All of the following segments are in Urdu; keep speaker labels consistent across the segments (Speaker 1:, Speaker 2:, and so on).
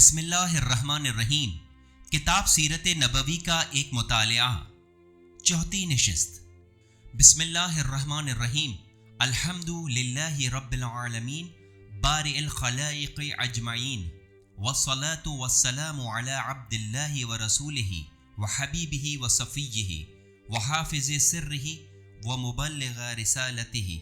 Speaker 1: بسم اللہ الرحمن الرحیم۔ کتاب سیرت نبوی کا ایک مطالعہ، چوتھی نشست۔ بسم اللہ الرحمن الرحیم۔ الحمد للہ رب العالمین بارئ الخلائق اجمعین، والصلاة والسلام علی عبد اللہ ورسولہ وحبیبہ وصفیہ وحافظ سرہ ومبلغ رسالتہ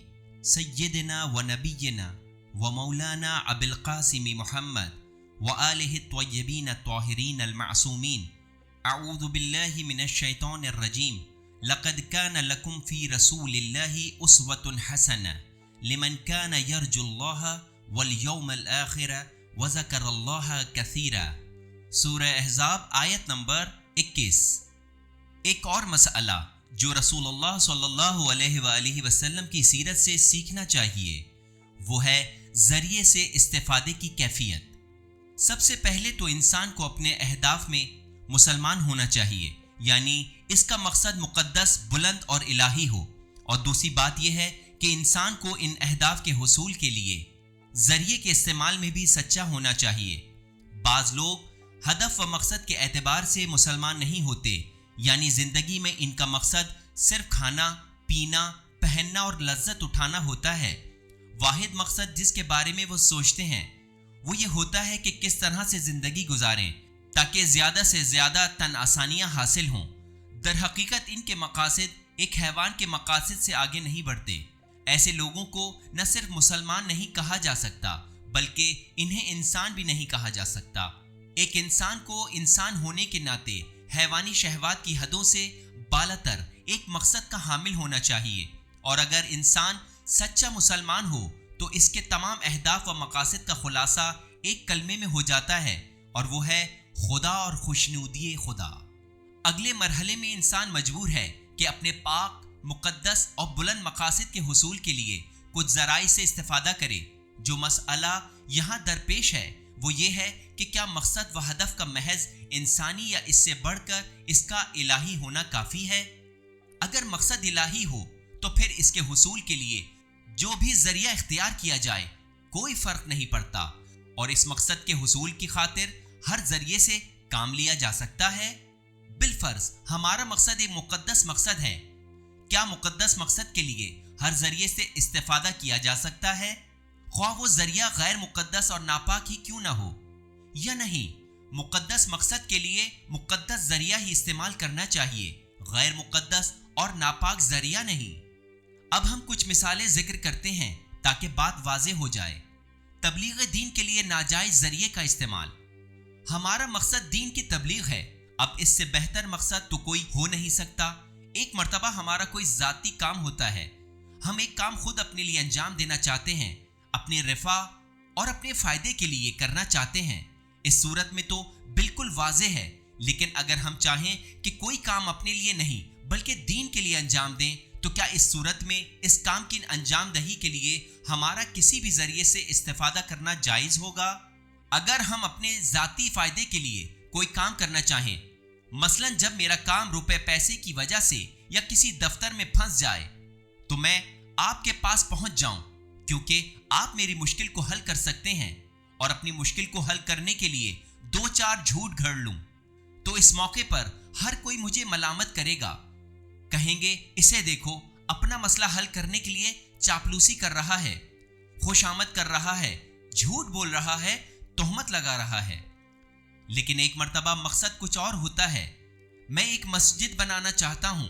Speaker 1: سیدنا ونبینا ومولانا ابی القاسم محمد وآلہ الطیبین الطاہرین المعصومین۔ اعوذ باللہ من الشیطان الرجیم۔ لقد کان لکم فی رسول اللہ اسوۃ حسنہ لمن کان یرجو اللہ والیوم الآخر وذکر اللہ کثیرا۔ سورہ احزاب آیت نمبر 21۔ ایک اور مسئلہ جو رسول اللہ صلی اللہ علیہ وآلہ وسلم کی سیرت سے سیکھنا چاہیے وہ ہے ذریعے سے استفادے کی کیفیت۔ سب سے پہلے تو انسان کو اپنے اہداف میں مسلمان ہونا چاہیے، یعنی اس کا مقصد مقدس، بلند اور الہی ہو، اور دوسری بات یہ ہے کہ انسان کو ان اہداف کے حصول کے لیے ذریعے کے استعمال میں بھی سچا ہونا چاہیے۔ بعض لوگ ہدف و مقصد کے اعتبار سے مسلمان نہیں ہوتے، یعنی زندگی میں ان کا مقصد صرف کھانا، پینا، پہننا اور لذت اٹھانا ہوتا ہے۔ واحد مقصد جس کے بارے میں وہ سوچتے ہیں وہ یہ ہوتا ہے کہ کس طرح سے زندگی گزاریں تاکہ زیادہ سے زیادہ تن آسانیاں حاصل ہوں۔ در حقیقت ان کے مقاصد ایک حیوان کے مقاصد سے آگے نہیں بڑھتے۔ ایسے لوگوں کو نہ صرف مسلمان نہیں کہا جا سکتا بلکہ انہیں انسان بھی نہیں کہا جا سکتا۔ ایک انسان کو انسان ہونے کے ناطے حیوانی شہوات کی حدوں سے بالاتر ایک مقصد کا حامل ہونا چاہیے، اور اگر انسان سچا مسلمان ہو تو اس کے تمام اہداف و مقاصد کا خلاصہ ایک کلمے میں ہو جاتا ہے، اور وہ ہے خدا اور خوشنودی خدا۔ اگلے مرحلے میں انسان مجبور ہے کہ اپنے پاک، مقدس اور بلند مقاصد کے حصول کے لیے کچھ ذرائع سے استفادہ کرے۔ جو مسئلہ یہاں درپیش ہے وہ یہ ہے کہ کیا مقصد و ہدف کا محض انسانی یا اس سے بڑھ کر اس کا الہی ہونا کافی ہے؟ اگر مقصد الہی ہو تو پھر اس کے حصول کے لیے جو بھی ذریعہ اختیار کیا جائے کوئی فرق نہیں پڑتا، اور اس مقصد کے حصول کی خاطر ہر ذریعے سے کام لیا جا سکتا ہے۔ بالفرض ہمارا مقصد ایک مقدس مقصد ہے، کیا مقدس مقصد کے لیے ہر ذریعے سے استفادہ کیا جا سکتا ہے، خواہ وہ ذریعہ غیر مقدس اور ناپاک ہی کیوں نہ ہو؟ یا نہیں، مقدس مقصد کے لیے مقدس ذریعہ ہی استعمال کرنا چاہیے، غیر مقدس اور ناپاک ذریعہ نہیں۔ اب ہم کچھ مثالیں ذکر کرتے ہیں تاکہ بات واضح ہو جائے۔ تبلیغ دین کے لیے ناجائز ذریعے کا استعمال۔ ہمارا مقصد دین کی تبلیغ ہے، اب اس سے بہتر مقصد تو کوئی ہو نہیں سکتا۔ ایک مرتبہ ہمارا کوئی ذاتی کام ہوتا ہے، ہم ایک کام خود اپنے لیے انجام دینا چاہتے ہیں، اپنے رفاہ اور اپنے فائدے کے لیے کرنا چاہتے ہیں۔ اس صورت میں تو بالکل واضح ہے، لیکن اگر ہم چاہیں کہ کوئی کام اپنے لیے نہیں بلکہ دین کے لیے انجام دیں تو کیا اس صورت میں اس کام کی انجام دہی کے لیے ہمارا کسی بھی ذریعے سے استفادہ کرنا جائز ہوگا؟ اگر ہم اپنے ذاتی فائدے کے لیے کوئی کام کرنا چاہیں، مثلا جب میرا کام روپے پیسے کی وجہ سے یا کسی دفتر میں پھنس جائے تو میں آپ کے پاس پہنچ جاؤں کیونکہ آپ میری مشکل کو حل کر سکتے ہیں، اور اپنی مشکل کو حل کرنے کے لیے 2-4 جھوٹ گھڑ لوں تو اس موقع پر ہر کوئی مجھے ملامت کرے گا، کہیں گے اسے دیکھو اپنا مسئلہ حل کرنے کے لیے چاپلوسی کر رہا ہے، خوشامد کر رہا ہے، جھوٹ بول رہا ہے، تہمت لگا رہا ہے۔ لیکن ایک مرتبہ مقصد کچھ اور ہوتا ہے۔ میں ایک مسجد بنانا چاہتا ہوں،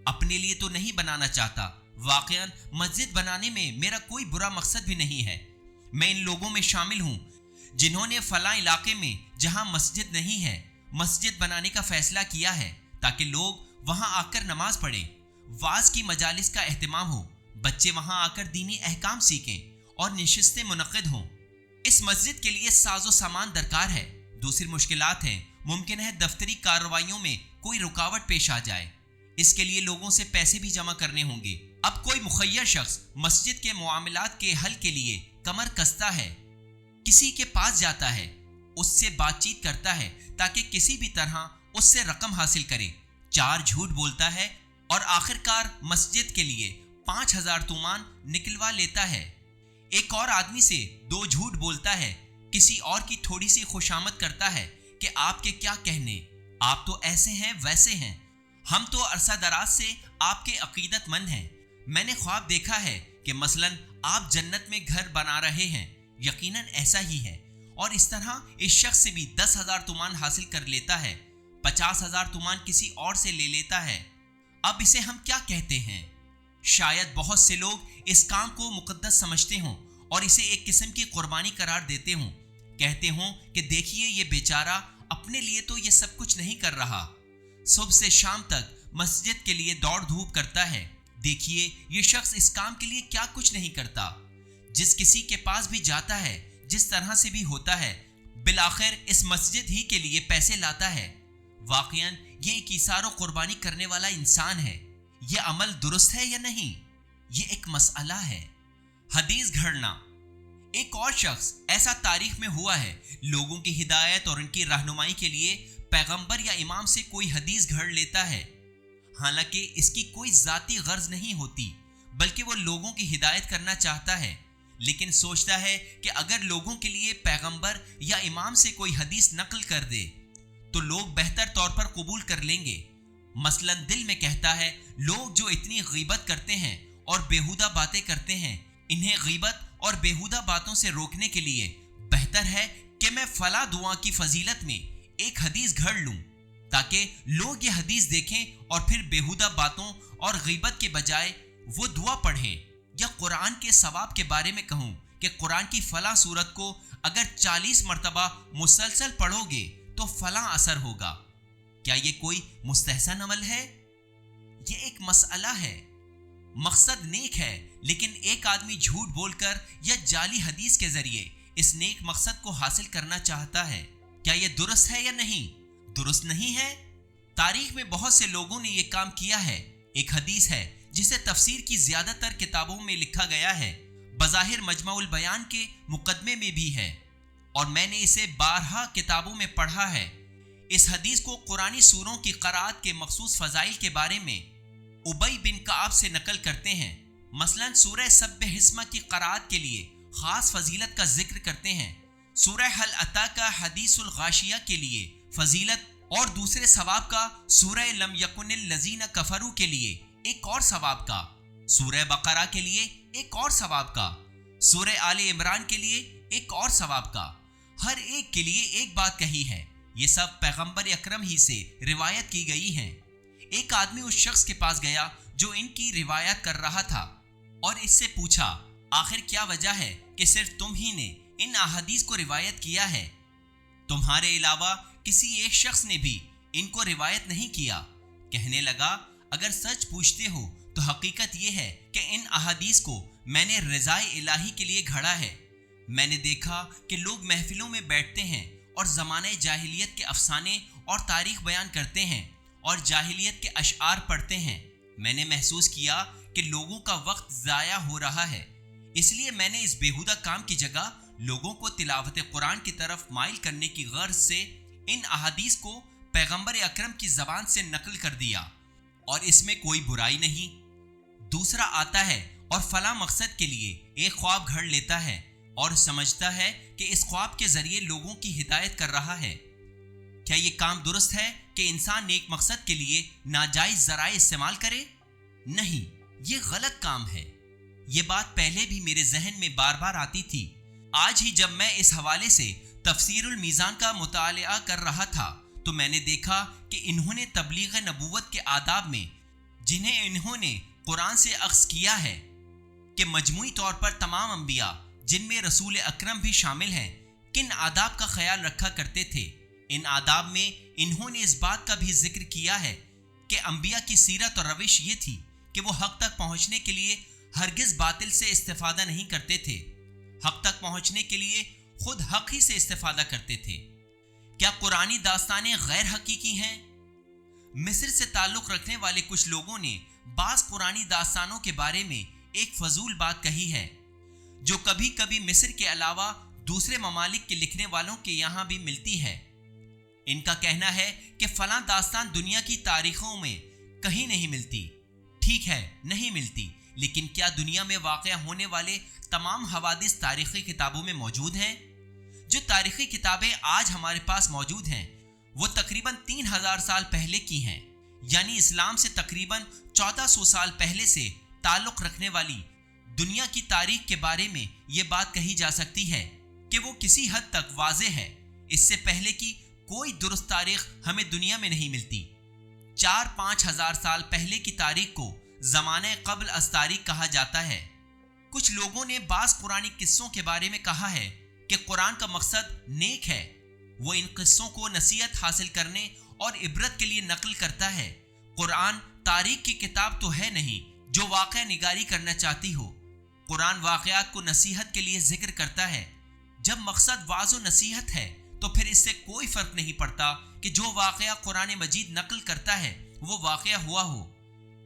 Speaker 1: اپنے لیے تو نہیں بنانا چاہتا، واقعاً مسجد بنانے میں میرا کوئی برا مقصد بھی نہیں ہے۔ میں ان لوگوں میں شامل ہوں جنہوں نے فلاں علاقے میں جہاں مسجد نہیں ہے مسجد بنانے کا فیصلہ کیا ہے تاکہ لوگ وہاں آ کر نماز پڑھیں، وعظ کی مجالس کا اہتمام ہو، بچے وہاں آ کر دینی احکام سیکھیں اور نشستیں منعقد ہوں۔ اس مسجد کے لیے ساز و سامان درکار ہے، دوسری مشکلات ہیں، ممکن ہے دفتری کارروائیوں میں کوئی رکاوٹ پیش آ جائے، اس کے لیے لوگوں سے پیسے بھی جمع کرنے ہوں گے۔ اب کوئی مخیر شخص مسجد کے معاملات کے حل کے لیے کمر کستا ہے، کسی کے پاس جاتا ہے، اس سے بات چیت کرتا ہے تاکہ کسی بھی طرح اس سے رقم حاصل کرے، 4 جھوٹ بولتا ہے اور آخر کار مسجد کے لیے 5000 تومان نکلوا لیتا ہے۔ ایک اور آدمی سے 2 جھوٹ بولتا ہے کسی اور کی تھوڑی سی خوشامد کرتا ہے کہ آپ کے کیا کہنے، آپ تو ایسے ہیں ویسے ہیں، ہم تو عرصہ دراز سے آپ کے عقیدت مند ہیں، میں نے خواب دیکھا ہے کہ مثلاً آپ جنت میں گھر بنا رہے ہیں، یقیناً ایسا ہی ہے، اور اس طرح اس شخص سے بھی 10,000 تومان حاصل کر لیتا ہے، 50,000 تومان کسی اور سے لے لیتا ہے، اب اسے ہم کیا کہتے ہیں؟ شاید بہت سے لوگ اس کام کو مقدس سمجھتے ہوں اور اسے ایک قسم کی قربانی قرار دیتے ہوں، کہتے ہوں کہ دیکھیے یہ بیچارہ اپنے لیے تو یہ سب کچھ نہیں کر رہا، صبح سے شام تک مسجد کے لیے دوڑ دھوپ کرتا ہے، دیکھیے یہ شخص اس کام کے لیے کیا کچھ نہیں کرتا، جس کسی کے پاس بھی جاتا ہے جس طرح سے بھی ہوتا ہے بالآخر اس مسجد ہی کے لیے پیسے لاتا ہے، واقعاً یہ ایک ایثار و قربانی کرنے والا انسان ہے، یہ عمل درست ہے یا نہیں؟ یہ ایک مسئلہ ہے۔ حدیث گھڑنا، ایک اور شخص ایسا تاریخ میں ہوا ہے، لوگوں کی ہدایت اور ان کی رہنمائی کے لیے پیغمبر یا امام سے کوئی حدیث گھڑ لیتا ہے، حالانکہ اس کی کوئی ذاتی غرض نہیں ہوتی، بلکہ وہ لوگوں کی ہدایت کرنا چاہتا ہے، لیکن سوچتا ہے کہ اگر لوگوں کے لیے پیغمبر یا امام سے کوئی حدیث نقل کر دے تو لوگ بہتر طور پر قبول کر لیں گے، مثلاً دل میں کہتا ہے لوگ جو اتنی غیبت کرتے ہیں اور بیہودہ باتیں کرتے ہیں، انہیں غیبت اور بیہودہ باتوں سے روکنے کے لیے بہتر ہے کہ میں فلاں دعا کی فضیلت میں ایک حدیث گھڑ لوں تاکہ لوگ یہ حدیث دیکھیں اور پھر بیہودہ باتوں اور غیبت کے بجائے وہ دعا پڑھیں، یا قرآن کے ثواب کے بارے میں کہوں کہ قرآن کی فلاں سورت کو اگر 40 مرتبہ مسلسل پڑھو گے تو فلاں اثر ہوگا۔ کیا یہ کوئی مستحسن عمل ہے؟ یہ ایک مسئلہ ہے، مقصد نیک ہے، لیکن ایک آدمی جھوٹ بول کر یا جعلی حدیث کے ذریعے اس نیک مقصد کو حاصل کرنا چاہتا ہے، کیا یہ درست ہے یا نہیں؟ درست نہیں ہے۔ تاریخ میں بہت سے لوگوں نے یہ کام کیا ہے۔ ایک حدیث ہے جسے تفسیر کی زیادہ تر کتابوں میں لکھا گیا ہے، بظاہر مجمع البیان کے مقدمے میں بھی ہے، اور میں نے اسے بارہا کتابوں میں پڑھا ہے۔ اس حدیث کو قرآنی سوروں کی قرأت کے مخصوص فضائل کے بارے میں ابی بن کعب سے نقل کرتے ہیں، مثلا سورہ سبح اسم کی قرأت کے لیے خاص فضیلت کا ذکر کرتے ہیں، سورہ حل اتاک حدیث الغاشیہ کے لیے فضیلت اور دوسرے ثواب کا سورہ لم یکن الذین کفروا کے لیے ایک اور ثواب کا، سورہ بقرہ کے لیے ایک اور ثواب کا، سورہ آل عمران کے لیے ایک اور ثواب کا، ہر ایک کے لیے ایک بات کہی ہے، یہ سب پیغمبر اکرم ہی سے روایت کی گئی ہیں۔ ایک آدمی اس شخص کے پاس گیا جو ان کی روایت کر رہا تھا اور اس سے پوچھا آخر کیا وجہ ہے کہ صرف تم ہی نے ان احادیث کو روایت کیا ہے، تمہارے علاوہ کسی ایک شخص نے بھی ان کو روایت نہیں کیا؟ کہنے لگا اگر سچ پوچھتے ہو تو حقیقت یہ ہے کہ ان احادیث کو میں نے رضائے الہی کے لیے گھڑا ہے، میں نے دیکھا کہ لوگ محفلوں میں بیٹھتے ہیں اور زمانہ جاہلیت کے افسانے اور تاریخ بیان کرتے ہیں اور جاہلیت کے اشعار پڑھتے ہیں، میں نے محسوس کیا کہ لوگوں کا وقت ضائع ہو رہا ہے، اس لیے میں نے اس بیہودہ کام کی جگہ لوگوں کو تلاوت قرآن کی طرف مائل کرنے کی غرض سے ان احادیث کو پیغمبر اکرم کی زبان سے نقل کر دیا، اور اس میں کوئی برائی نہیں۔ دوسرا آتا ہے اور فلاں مقصد کے لیے ایک خواب گھڑ لیتا ہے اور سمجھتا ہے کہ اس خواب کے ذریعے لوگوں کی ہدایت کر رہا ہے۔ کیا یہ کام درست ہے کہ انسان نیک مقصد کے لیے ناجائز ذرائع استعمال کرے؟ نہیں، یہ غلط کام ہے۔ یہ بات پہلے بھی میرے ذہن میں بار بار آتی تھی، آج ہی جب میں اس حوالے سے تفسیر المیزان کا مطالعہ کر رہا تھا تو میں نے دیکھا کہ انہوں نے تبلیغ نبوت کے آداب میں، جنہیں انہوں نے قرآن سے اخذ کیا ہے کہ مجموعی طور پر تمام انبیاء جن میں رسول اکرم بھی شامل ہیں کن آداب کا خیال رکھا کرتے تھے، ان آداب میں انہوں نے اس بات کا بھی ذکر کیا ہے کہ انبیاء کی سیرت اور روش یہ تھی کہ وہ حق تک پہنچنے کے لیے ہرگز باطل سے استفادہ نہیں کرتے تھے، حق تک پہنچنے کے لیے خود حق ہی سے استفادہ کرتے تھے۔ کیا قرآنی داستانیں غیر حقیقی ہیں؟ مصر سے تعلق رکھنے والے کچھ لوگوں نے بعض قرآنی داستانوں کے بارے میں ایک فضول بات کہی ہے جو کبھی کبھی مصر کے علاوہ دوسرے ممالک کے لکھنے والوں کے یہاں بھی ملتی ہے۔ ان کا کہنا ہے کہ فلاں داستان دنیا کی تاریخوں میں کہیں نہیں ملتی۔ ٹھیک ہے، نہیں ملتی، لیکن کیا دنیا میں واقع ہونے والے تمام حوادث تاریخی کتابوں میں موجود ہیں؟ جو تاریخی کتابیں آج ہمارے پاس موجود ہیں وہ تقریباً 3000 سال پہلے کی ہیں، یعنی اسلام سے تقریباً 1400 سال پہلے سے تعلق رکھنے والی دنیا کی تاریخ کے بارے میں یہ بات کہی جا سکتی ہے کہ وہ کسی حد تک واضح ہے۔ اس سے پہلے کی کوئی درست تاریخ ہمیں دنیا میں نہیں ملتی۔ 4-5 ہزار سال پہلے کی تاریخ کو زمانہ قبل از تاریخ کہا جاتا ہے۔ کچھ لوگوں نے بعض قرآنی قصوں کے بارے میں کہا ہے کہ قرآن کا مقصد نیک ہے، وہ ان قصوں کو نصیحت حاصل کرنے اور عبرت کے لیے نقل کرتا ہے۔ قرآن تاریخ کی کتاب تو ہے نہیں جو واقعہ نگاری کرنا چاہتی ہو۔ قرآن واقعات کو نصیحت کے لیے ذکر کرتا ہے۔ جب مقصد وعظ و نصیحت ہے تو پھر اس سے کوئی فرق نہیں پڑتا کہ جو واقعہ قرآن مجید نقل کرتا ہے وہ واقعہ ہوا ہو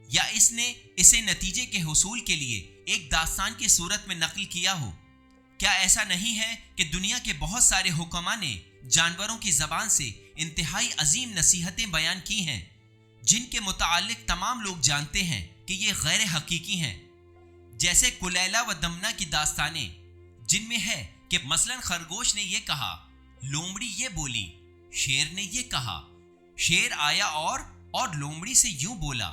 Speaker 1: یا اس نے اسے نتیجے کے حصول کے لیے ایک داستان کی صورت میں نقل کیا ہو۔ کیا ایسا نہیں ہے کہ دنیا کے بہت سارے حکماء نے جانوروں کی زبان سے انتہائی عظیم نصیحتیں بیان کی ہیں جن کے متعلق تمام لوگ جانتے ہیں کہ یہ غیر حقیقی ہیں، جیسے کلیلہ و دمنہ کی داستانیں جن میں ہے کہ مثلا خرگوش نے یہ کہا، لومڑی یہ بولی، شیر نے یہ کہا، شیر آیا اور لومڑی سے یوں بولا،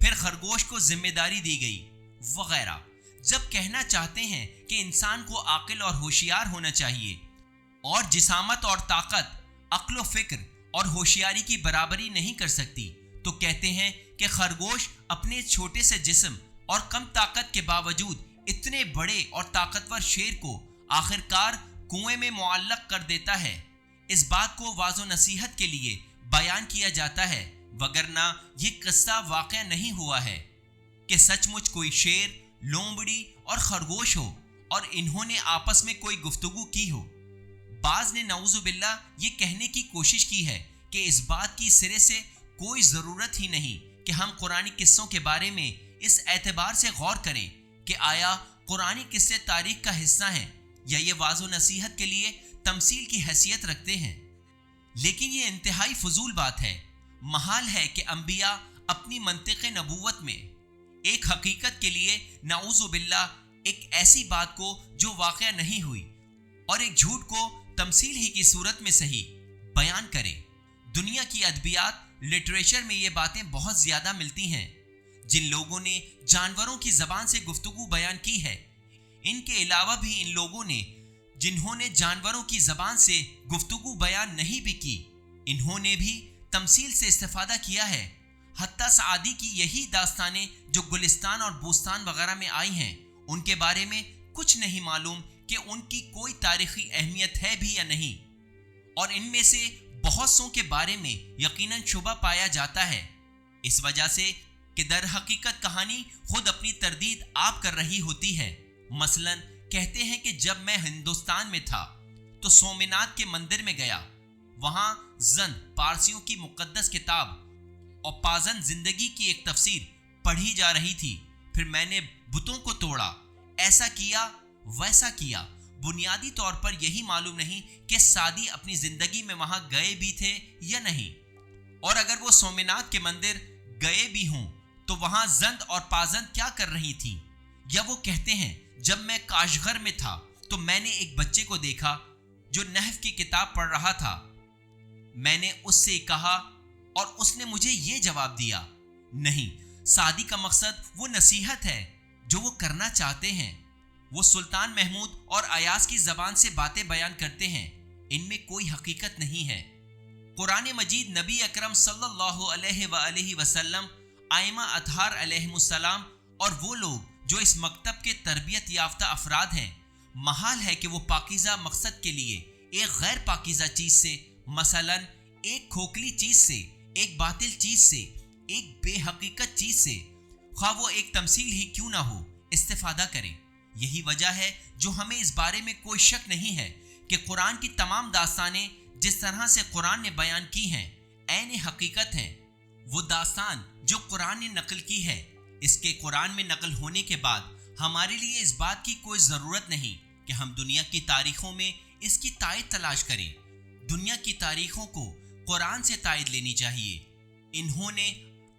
Speaker 1: پھر خرگوش کو ذمہ داری دی گئی وغیرہ۔ جب کہنا چاہتے ہیں کہ انسان کو عاقل اور ہوشیار ہونا چاہیے اور جسامت اور طاقت عقل و فکر اور ہوشیاری کی برابری نہیں کر سکتی تو کہتے ہیں کہ خرگوش اپنے چھوٹے سے جسم اور کم طاقت کے باوجود اتنے بڑے اور طاقتور شیر کو آخرکار کنویں میں معلق کر دیتا ہے۔ اس بات کو واضح نصیحت کے لیے بیان کیا جاتا ہے، وگرنہ یہ قصہ واقع نہیں ہوا ہے کہ سچ مچ کوئی شیر، لومڑی اور خرگوش ہو اور انہوں نے آپس میں کوئی گفتگو کی ہو۔ بعض نے نعوذ باللہ یہ کہنے کی کوشش کی ہے کہ اس بات کی سرے سے کوئی ضرورت ہی نہیں کہ ہم قرآنی قصوں کے بارے میں اس اعتبار سے غور کریں کہ آیا قرآنی قصے تاریخ کا حصہ ہیں یا یہ واضح نصیحت کے لیے تمثیل کی حیثیت رکھتے ہیں۔ لیکن یہ انتہائی فضول بات ہے۔ محال ہے کہ انبیاء اپنی منطق نبوت میں ایک حقیقت کے لیے نعوذ باللہ ایک ایسی بات کو جو واقع نہیں ہوئی اور ایک جھوٹ کو تمثیل ہی کی صورت میں صحیح بیان کریں۔ دنیا کی ادبیات لٹریچر میں یہ باتیں بہت زیادہ ملتی ہیں۔ جن لوگوں نے جانوروں کی زبان سے گفتگو بیان کی ہے، ان کے علاوہ بھی ان لوگوں نے جنہوں نے جانوروں کی زبان سے گفتگو بیان نہیں بھی کی، انہوں نے بھی تمثیل سے استفادہ کیا ہے۔ حتیٰ سعدی کی یہی داستانیں جو گلستان اور بوستان وغیرہ میں آئی ہیں، ان کے بارے میں کچھ نہیں معلوم کہ ان کی کوئی تاریخی اہمیت ہے بھی یا نہیں، اور ان میں سے بہت سوں کے بارے میں یقیناً شبہ پایا جاتا ہے، اس وجہ سے کہ در حقیقت کہانی خود اپنی تردید آپ کر رہی ہوتی ہے۔ مثلا کہتے ہیں کہ جب میں ہندوستان میں تھا تو سومناتھ کے مندر میں گیا، وہاں زند پارسیوں کی مقدس کتاب اور پازن زندگی کی ایک تفسیر پڑھی جا رہی تھی، پھر میں نے بتوں کو توڑا، ایسا کیا ویسا کیا۔ بنیادی طور پر یہی معلوم نہیں کہ سادی اپنی زندگی میں وہاں گئے بھی تھے یا نہیں، اور اگر وہ سومناتھ کے مندر گئے بھی ہوں تو وہاں زند اور پازن کیا کر رہی تھی۔ یا وہ کہتے ہیں جب میں کاشغر میں تھا تو میں نے ایک بچے کو دیکھا جو نحو کی کتاب پڑھ رہا تھا، میں نے اس سے کہا اور اس نے مجھے یہ جواب دیا، نہیں، سعدی کا مقصد وہ نصیحت ہے جو وہ کرنا چاہتے ہیں۔ وہ سلطان محمود اور ایاز کی زبان سے باتیں بیان کرتے ہیں، ان میں کوئی حقیقت نہیں ہے۔ قرآن مجید نبی اکرم صلی اللہ علیہ وآلہ وسلم، ائمہ اطہار علیہم السلام اور وہ لوگ جو اس مکتب کے تربیت یافتہ افراد ہیں، محال ہے کہ وہ پاکیزہ مقصد کے لیے ایک غیر پاکیزہ چیز سے، مثلا ایک کھوکھلی چیز سے، ایک باطل چیز سے، ایک بے حقیقت چیز سے، خواہ وہ ایک تمثیل ہی کیوں نہ ہو، استفادہ کریں۔ یہی وجہ ہے جو ہمیں اس بارے میں کوئی شک نہیں ہے کہ قرآن کی تمام داستانیں جس طرح سے قرآن نے بیان کی ہیں عین حقیقت ہیں۔ وہ داستان جو قرآن نے نقل کی ہے، اس کے قرآن میں نقل ہونے کے بعد ہمارے لیے اس بات کی کوئی ضرورت نہیں کہ ہم دنیا کی تاریخوں میں اس کی تائید تلاش کریں۔ دنیا کی تاریخوں کو قرآن سے تائید لینی چاہیے۔ انہوں نے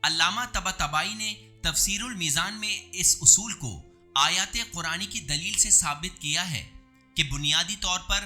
Speaker 1: علامہ طباطبائی نے تفسیر المیزان میں اس اصول کو آیات قرآنی کی دلیل سے ثابت کیا ہے کہ بنیادی طور پر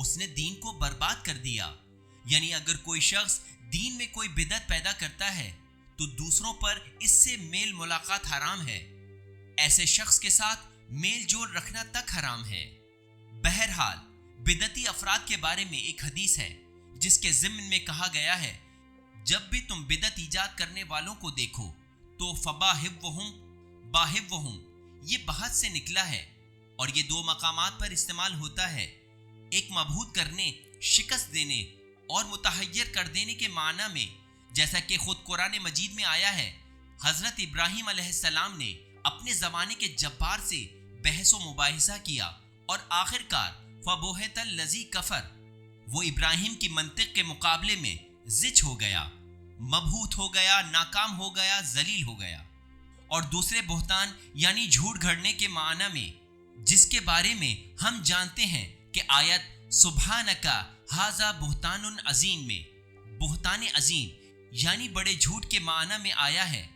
Speaker 1: اس نے دین کو برباد کر دیا۔ یعنی اگر کوئی شخص دین میں کوئی بدعت پیدا کرتا ہے تو دوسروں پر اس سے میل ملاقات حرام ہے، ایسے شخص کے ساتھ میل جول رکھنا تک حرام ہے۔ بہرحال بدعتی افراد کے بارے میں ایک حدیث ہے جس کے ضمن میں کہا گیا ہے، جب بھی تم بدعت ایجاد کرنے والوں کو دیکھو تو باہبہم، یہ بحث سے نکلا ہے اور یہ دو مقامات پر استعمال ہوتا ہے، ایک مبہوت کرنے، شکست دینے اور متحیر کر دینے کے معنی میں، جیسا کہ خود قرآن مجید میں آیا ہے۔ حضرت ابراہیم علیہ السلام نے اپنے زمانے کے جبار سے بحث و مباحثہ کیا اور آخر کار فبہت الذی کفر، وہ ابراہیم کی منطق کے مقابلے میں زچ ہو گیا، مبہوت ہو گیا، ناکام ہو گیا، ذلیل ہو گیا۔ اور دوسرے بہتان یعنی جھوٹ گھڑنے کے معنی میں، جس کے بارے میں ہم جانتے ہیں کہ آیت سبحانک ھذا بہتان عظیم میں بہتان عظیم یعنی بڑے جھوٹ کے معنی میں آیا ہے۔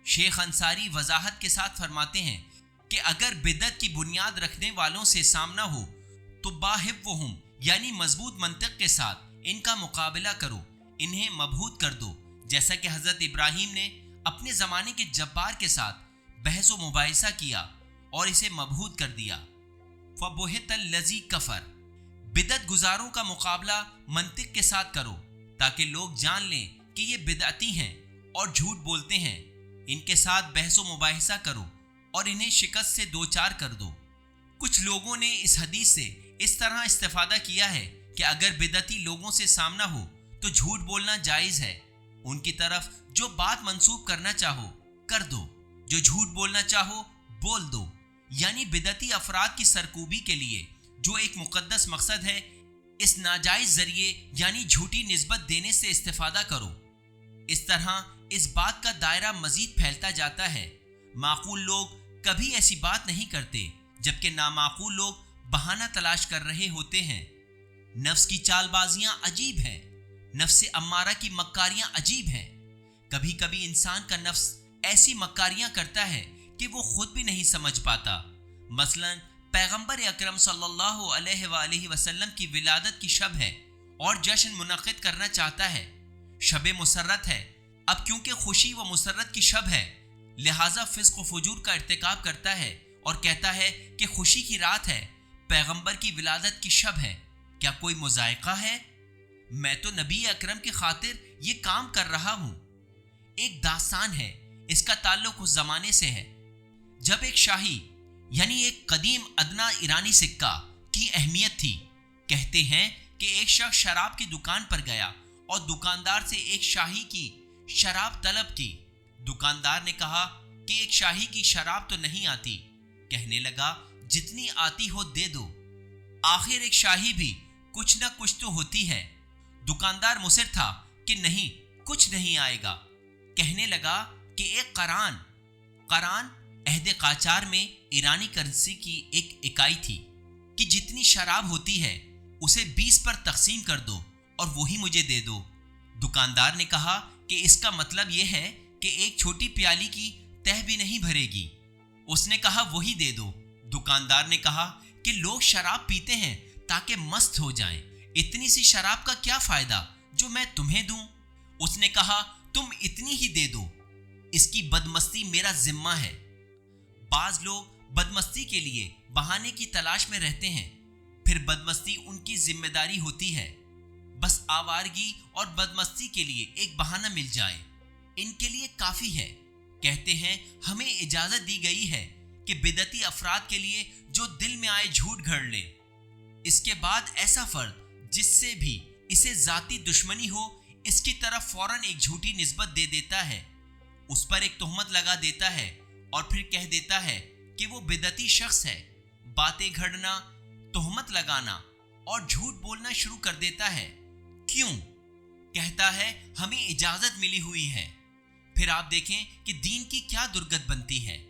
Speaker 1: شیخ انصاری وضاحت کے ساتھ فرماتے ہیں کہ اگر بدعت کی بنیاد رکھنے والوں سے سامنا ہو تو باہبہم یعنی مضبوط منطق کے ساتھ ان کا مقابلہ کرو، انہیں مبہوت کر دو، جیسا کہ حضرت ابراہیم نے اپنے زمانے کے جبار کے ساتھ بحث و مباحثہ کیا اور اسے مبہوت کر دیا۔ فبہت الذی کفر، بدعت گزاروں کا مقابلہ منطق کے ساتھ کرو تاکہ لوگ جان لیں کہ یہ بدعتی ہیں اور جھوٹ بولتے ہیں، ان کے ساتھ بحث و مباحثہ کرو اور انہیں شکست سے دوچار کر دو۔ کچھ لوگوں نے اس حدیث سے اس طرح استفادہ کیا ہے کہ اگر بدعتی لوگوں سے سامنا ہو تو جھوٹ بولنا جائز ہے، ان کی طرف جو بات منسوب کرنا چاہو کر دو، جو جھوٹ بولنا چاہو بول دو۔ یعنی بدعتی افراد کی سرکوبی کے لیے جو ایک مقدس مقصد ہے، اس ناجائز ذریعے یعنی جھوٹی نسبت دینے سے استفادہ کرو۔ اس طرح اس بات کا دائرہ مزید پھیلتا جاتا ہے۔ معقول لوگ کبھی ایسی بات نہیں کرتے، جبکہ نامعقول لوگ بہانہ تلاش کر رہے ہوتے ہیں۔ نفس کی چال بازیاں عجیب ہیں، نفس امارہ کی مکاریاں عجیب ہیں۔ کبھی کبھی انسان کا نفس ایسی مکاریاں کرتا ہے کہ وہ خود بھی نہیں سمجھ پاتا۔ مثلا پیغمبر اکرم صلی اللہ علیہ وآلہ وسلم کی ولادت کی شب ہے اور جشن منعقد کرنا چاہتا ہے، شب مسرت ہے۔ اب کیونکہ خوشی و مسرت کی شب ہے لہٰذا فسق و فجور کا ارتکاب کرتا ہے اور کہتا ہے کہ خوشی کی رات ہے، پیغمبر کی ولادت کی شب ہے، کیا کوئی مذائقہ ہے؟ میں تو نبی اکرم کی خاطر یہ کام کر رہا ہوں۔ ایک داستان ہے، اس کا تعلق اس زمانے سے ہے جب ایک شاہی یعنی ایک قدیم ادنا ایرانی سکہ کی اہمیت تھی۔ کہتے ہیں کہ ایک شخص شراب کی دکان پر گیا اور دکاندار سے ایک شاہی کی شراب طلب کی۔ دکاندار نے کہا کہ ایک شاہی کی شراب تو نہیں آتی۔ کہنے لگا جتنی آتی ہو دے دو، آخر ایک شاہی بھی کچھ نہ کچھ تو ہوتی ہے۔ دکاندار مصر تھا کہ نہیں، کچھ نہیں آئے گا۔ کہنے لگا کہ ایک قران عہد قاچار میں ایرانی کرنسی کی ایک اکائی تھی کہ جتنی شراب ہوتی ہے اسے 20 پر تقسیم کر دو اور وہی مجھے دے دو۔ دکاندار نے کہا کہ اس کا مطلب یہ ہے کہ ایک چھوٹی پیالی کی تہ بھی نہیں بھرے گی۔ اس نے کہا وہی دے دو۔ دکاندار نے کہا کہ لوگ شراب پیتے ہیں تاکہ مست ہو جائیں، اتنی سی شراب کا کیا فائدہ جو میں تمہیں دوں؟ اس نے کہا تم اتنی ہی دے دو، اس کی بدمستی میرا ذمہ ہے۔ بعض لوگ بدمستی کے لیے بہانے کی تلاش میں رہتے ہیں، پھر بدمستی ان کی ذمہ داری ہوتی ہے۔ بس آوارگی اور بدمستی کے لیے ایک بہانہ مل جائے، ان کے لیے کافی ہے۔ کہتے ہیں ہمیں اجازت دی گئی ہے کہ بدعتی افراد کے لیے جو دل میں آئے جھوٹ گھڑ لیں۔ اس کے بعد ایسا فرد جس سے بھی اسے ذاتی دشمنی ہو، اس کی طرف فوراً ایک جھوٹی نسبت دے دیتا ہے، اس پر ایک تہمت لگا دیتا ہے اور پھر کہہ دیتا ہے کہ وہ بدعتی شخص ہے۔ باتیں گھڑنا، تہمت لگانا اور جھوٹ بولنا شروع کر دیتا ہے۔ کیوں؟ کہتا ہے ہمیں اجازت ملی ہوئی ہے۔ پھر آپ دیکھیں کہ دین کی کیا درگت بنتی ہے۔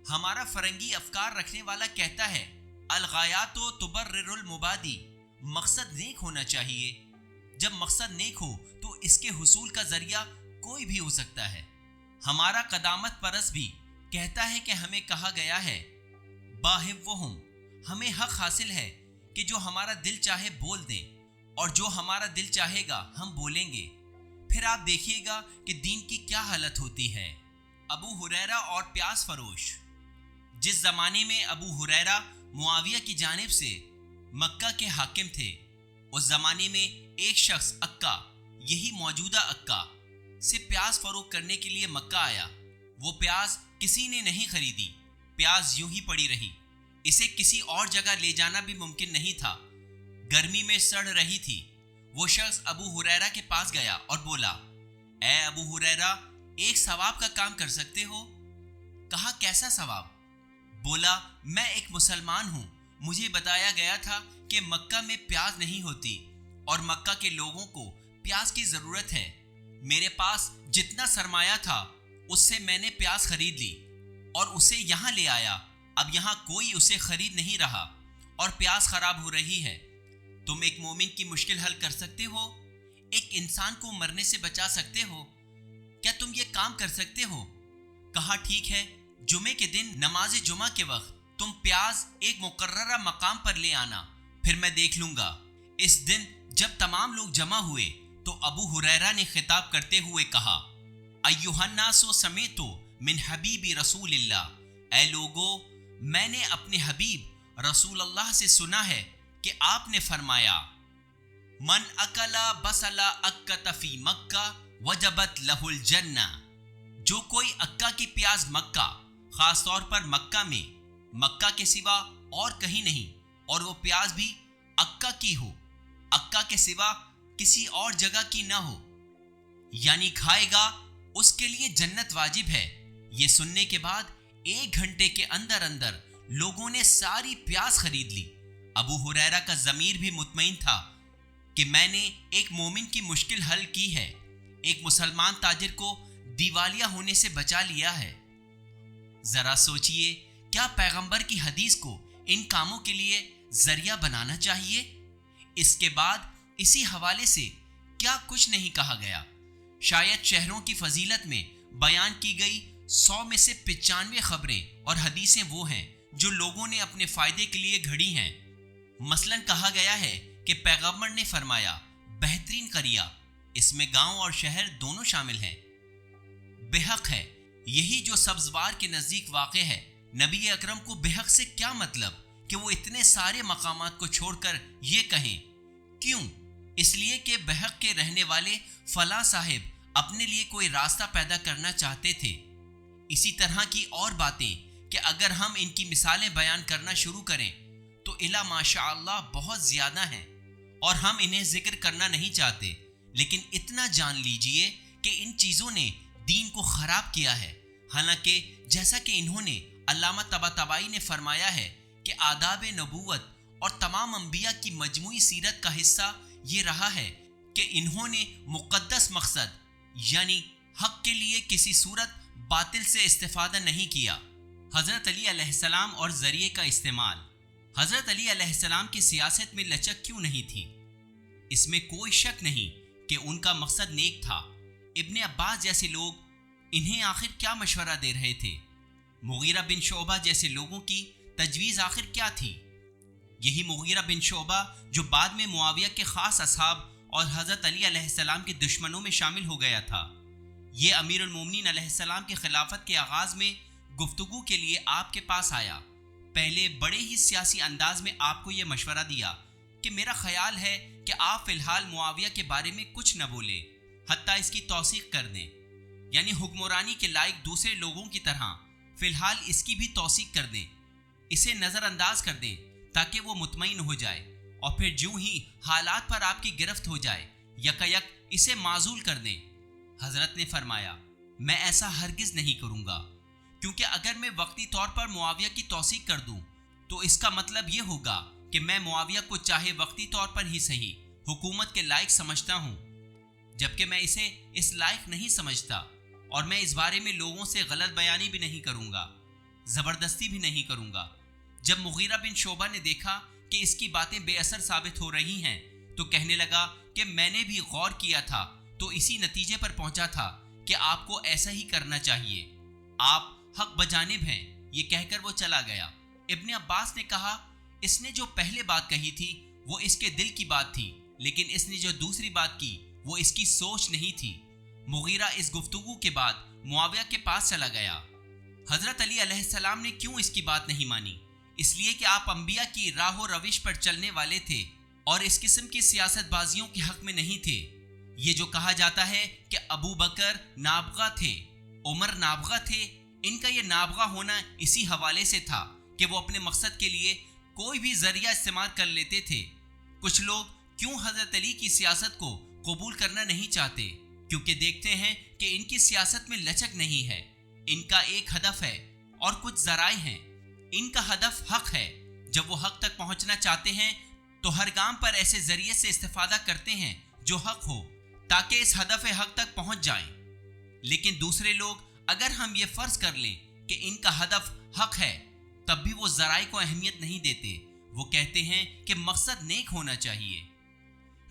Speaker 1: ہمارا فرنگی افکار رکھنے والا کہتا ہے الغایات تبرر المبادی، مقصد نیک ہونا چاہیے۔ جب مقصد نیک ہو تو اس کے حصول کا ذریعہ کوئی بھی ہو سکتا ہے۔ ہمارا قدامت پرست بھی کہتا ہے کہ ہمیں کہا گیا ہے باہبہم، ہمیں حق حاصل ہے کہ جو ہمارا دل چاہے بول دیں اور جو ہمارا دل چاہے گا ہم بولیں گے، پھر آپ دیکھیے گا کہ دین کی کیا حالت ہوتی ہے۔ ابو ہریرہ اور پیاز فروش۔ جس زمانے میں ابو ہریرہ معاویہ کی جانب سے مکہ کے حاکم تھے، اس زمانے میں ایک شخص عکا، یہی موجودہ عکا، سے پیاز فروخت کرنے کے لیے مکہ آیا۔ وہ پیاز کسی نے نہیں خریدی، پیاز یوں ہی پڑی رہی۔ اسے کسی اور جگہ لے جانا بھی ممکن نہیں تھا، گرمی میں سڑ رہی تھی۔ وہ شخص ابو ہریرہ کے پاس گیا اور بولا، اے ابو ہریرہ، ایک ثواب کا کام کر سکتے ہو؟ کہا، کیسا ثواب؟ بولا، میں ایک مسلمان ہوں، مجھے بتایا گیا تھا کہ مکہ میں پیاز نہیں ہوتی اور مکہ کے لوگوں کو پیاز کی ضرورت ہے۔ میرے پاس جتنا سرمایہ تھا اس سے میں نے پیاز خرید لی اور اسے یہاں لے آیا۔ اب یہاں کوئی اسے خرید نہیں رہا اور پیاز خراب ہو رہی ہے۔ تم ایک مومن کی مشکل حل کر سکتے ہو؟ ایک انسان کو مرنے سے بچا سکتے ہو؟ کیا تم یہ کام کر سکتے ہو؟ کہا، ٹھیک ہے، جمعے کے دن نماز جمعہ کے وقت تم پیاز ایک مقررہ مقام پر لے آنا، پھر میں دیکھ لوں گا۔ اس دن جب تمام لوگ جمع ہوئے تو ابو ہریرہ نے خطاب کرتے ہوئے کہا، ایھا الناس سمعت من حبیب رسول اللہ، اے لوگو، میں نے اپنے حبیب رسول اللہ سے سنا ہے کہ آپ نے فرمایا، من اکلا بسلا اکت فی مکہ وجبت لہ الجنہ، جو کوئی اکا کی پیاز مکہ، خاص طور پر مکہ میں، مکہ کے سوا اور کہیں نہیں، اور وہ پیاز بھی اکا کی ہو، اکا کے سوا کسی اور جگہ کی نہ ہو، یعنی کھائے گا اس کے لیے جنت واجب ہے۔ یہ سننے کے بعد 1 گھنٹے کے اندر اندر لوگوں نے ساری پیاز خرید لی۔ ابو ہریرہ کا ضمیر بھی مطمئن تھا کہ میں نے ایک مومن کی مشکل حل کی ہے، ایک مسلمان تاجر کو دیوالیہ ہونے سے بچا لیا ہے۔ ذرا سوچئے، کیا پیغمبر کی حدیث کو ان کاموں کے لیے ذریعہ بنانا چاہیے؟ اس کے بعد اسی حوالے سے کیا کچھ نہیں کہا گیا۔ شاید شہروں کی فضیلت میں بیان کی گئی 100 میں سے 95 خبریں اور حدیثیں وہ ہیں جو لوگوں نے اپنے فائدے کے لیے گھڑی ہیں۔ مثلاً کہا گیا ہے کہ پیغمبر نے فرمایا، بہترین قریہ، اس میں گاؤں اور شہر دونوں شامل ہیں، بحق ہے، یہی جو سبزوار کے نزدیک واقع ہے۔ نبی اکرم کو بحق سے کیا مطلب کہ وہ اتنے سارے مقامات کو چھوڑ کر یہ کہیں؟ کیوں؟ اس لیے کہ بحق کے رہنے والے فلاں صاحب اپنے لیے کوئی راستہ پیدا کرنا چاہتے تھے۔ اسی طرح کی اور باتیں کہ اگر ہم ان کی مثالیں بیان کرنا شروع کریں تو الا ماشاء اللہ بہت زیادہ ہیں، اور ہم انہیں ذکر کرنا نہیں چاہتے، لیکن اتنا جان لیجئے کہ ان چیزوں نے دین کو خراب کیا ہے۔ حالانکہ جیسا کہ انہوں نے، علامہ طباطبائی نے فرمایا ہے کہ آداب نبوت اور تمام انبیاء کی مجموعی سیرت کا حصہ یہ رہا ہے کہ انہوں نے مقدس مقصد یعنی حق کے لیے کسی صورت باطل سے استفادہ نہیں کیا۔ حضرت علی علیہ السلام اور ذریعے کا استعمال۔ حضرت علی علیہ السلام کی سیاست میں لچک کیوں نہیں تھی؟ اس میں کوئی شک نہیں کہ ان کا مقصد نیک تھا۔ ابن عباس جیسے لوگ انہیں آخر کیا مشورہ دے رہے تھے؟ مغیرہ بن شعبہ جیسے لوگوں کی تجویز آخر کیا تھی؟ یہی مغیرہ بن شعبہ جو بعد میں معاویہ کے خاص اصحاب اور حضرت علی علیہ السلام کے دشمنوں میں شامل ہو گیا تھا۔ یہ امیر المومنین علیہ السلام کی خلافت کے آغاز میں گفتگو کے لیے آپ کے پاس آیا۔ پہلے بڑے ہی سیاسی انداز میں آپ کو یہ مشورہ دیا کہ میرا خیال ہے کہ آپ فی الحال معاویہ کے بارے میں کچھ نہ بولیں، حتیٰ اس کی توثیق کر دیں، یعنی حکمرانی کے لائق دوسرے لوگوں کی طرح فی الحال اس کی بھی توثیق کر دیں، اسے نظر انداز کر دیں تاکہ وہ مطمئن ہو جائے، اور پھر جو ہی حالات پر آپ کی گرفت ہو جائے یکا یک اسے معزول کر دیں۔ حضرت نے فرمایا، میں ایسا ہرگز نہیں کروں گا، کیونکہ اگر میں وقتی طور پر معاویہ کی توثیق کر دوں تو اس کا مطلب یہ ہوگا کہ میں معاویہ کو چاہے وقتی طور پر ہی صحیح حکومت کے لائق سمجھتا ہوں، جبکہ میں اسے اس لائق نہیں سمجھتا، اور میں اس بارے میں لوگوں سے غلط بیانی بھی نہیں کروں گا، زبردستی بھی نہیں کروں گا۔ جب مغیرہ بن شعبہ نے دیکھا کہ اس کی باتیں بے اثر ثابت ہو رہی ہیں تو کہنے لگا کہ میں نے بھی غور کیا تھا تو اسی نتیجے پر پہنچا تھا کہ آپ کو ایسا ہی کرنا چاہیے، آپ حق بجانب ہیں۔ یہ کہہ کر وہ چلا گیا۔ ابن عباس نے کہا، اس نے جو پہلے بات کہی تھی وہ اس کے دل کی بات تھی، لیکن اس نے جو دوسری بات کی وہ اس کی سوچ نہیں تھی۔ مغیرہ اس گفتگو کے بعد معاویہ کے پاس چلا گیا۔ حضرت علی علیہ السلام نے کیوں اس کی بات نہیں مانی؟ اس لیے کہ آپ انبیاء کی راہ و روش پر چلنے والے تھے اور اس قسم کی سیاست بازیوں کے حق میں نہیں تھے۔ یہ جو کہا جاتا ہے کہ ابو بکر نابغہ تھے، عمر نابغہ تھے، ان کا یہ نابغہ ہونا اسی حوالے سے تھا کہ وہ اپنے مقصد کے لیے کوئی بھی ذریعہ استعمال کر لیتے تھے۔ کچھ لوگ کیوں حضرت علی کی سیاست کو قبول کرنا نہیں چاہتے؟ کیونکہ دیکھتے ہیں کہ ان کی سیاست میں لچک نہیں ہے۔ ان کا ایک ہدف ہے اور کچھ ذرائع ہیں۔ ان کا ہدف حق ہے۔ جب وہ حق تک پہنچنا چاہتے ہیں تو ہر گام پر ایسے ذریعے سے استفادہ کرتے ہیں جو حق ہو، تاکہ اس ہدف حق تک پہنچ جائیں۔ لیکن دوسرے لوگ، اگر ہم یہ فرض کر لیں کہ ان کا ہدف حق ہے، تب بھی وہ ذرائع کو اہمیت نہیں دیتے۔ وہ کہتے ہیں کہ مقصد نیک ہونا چاہیے۔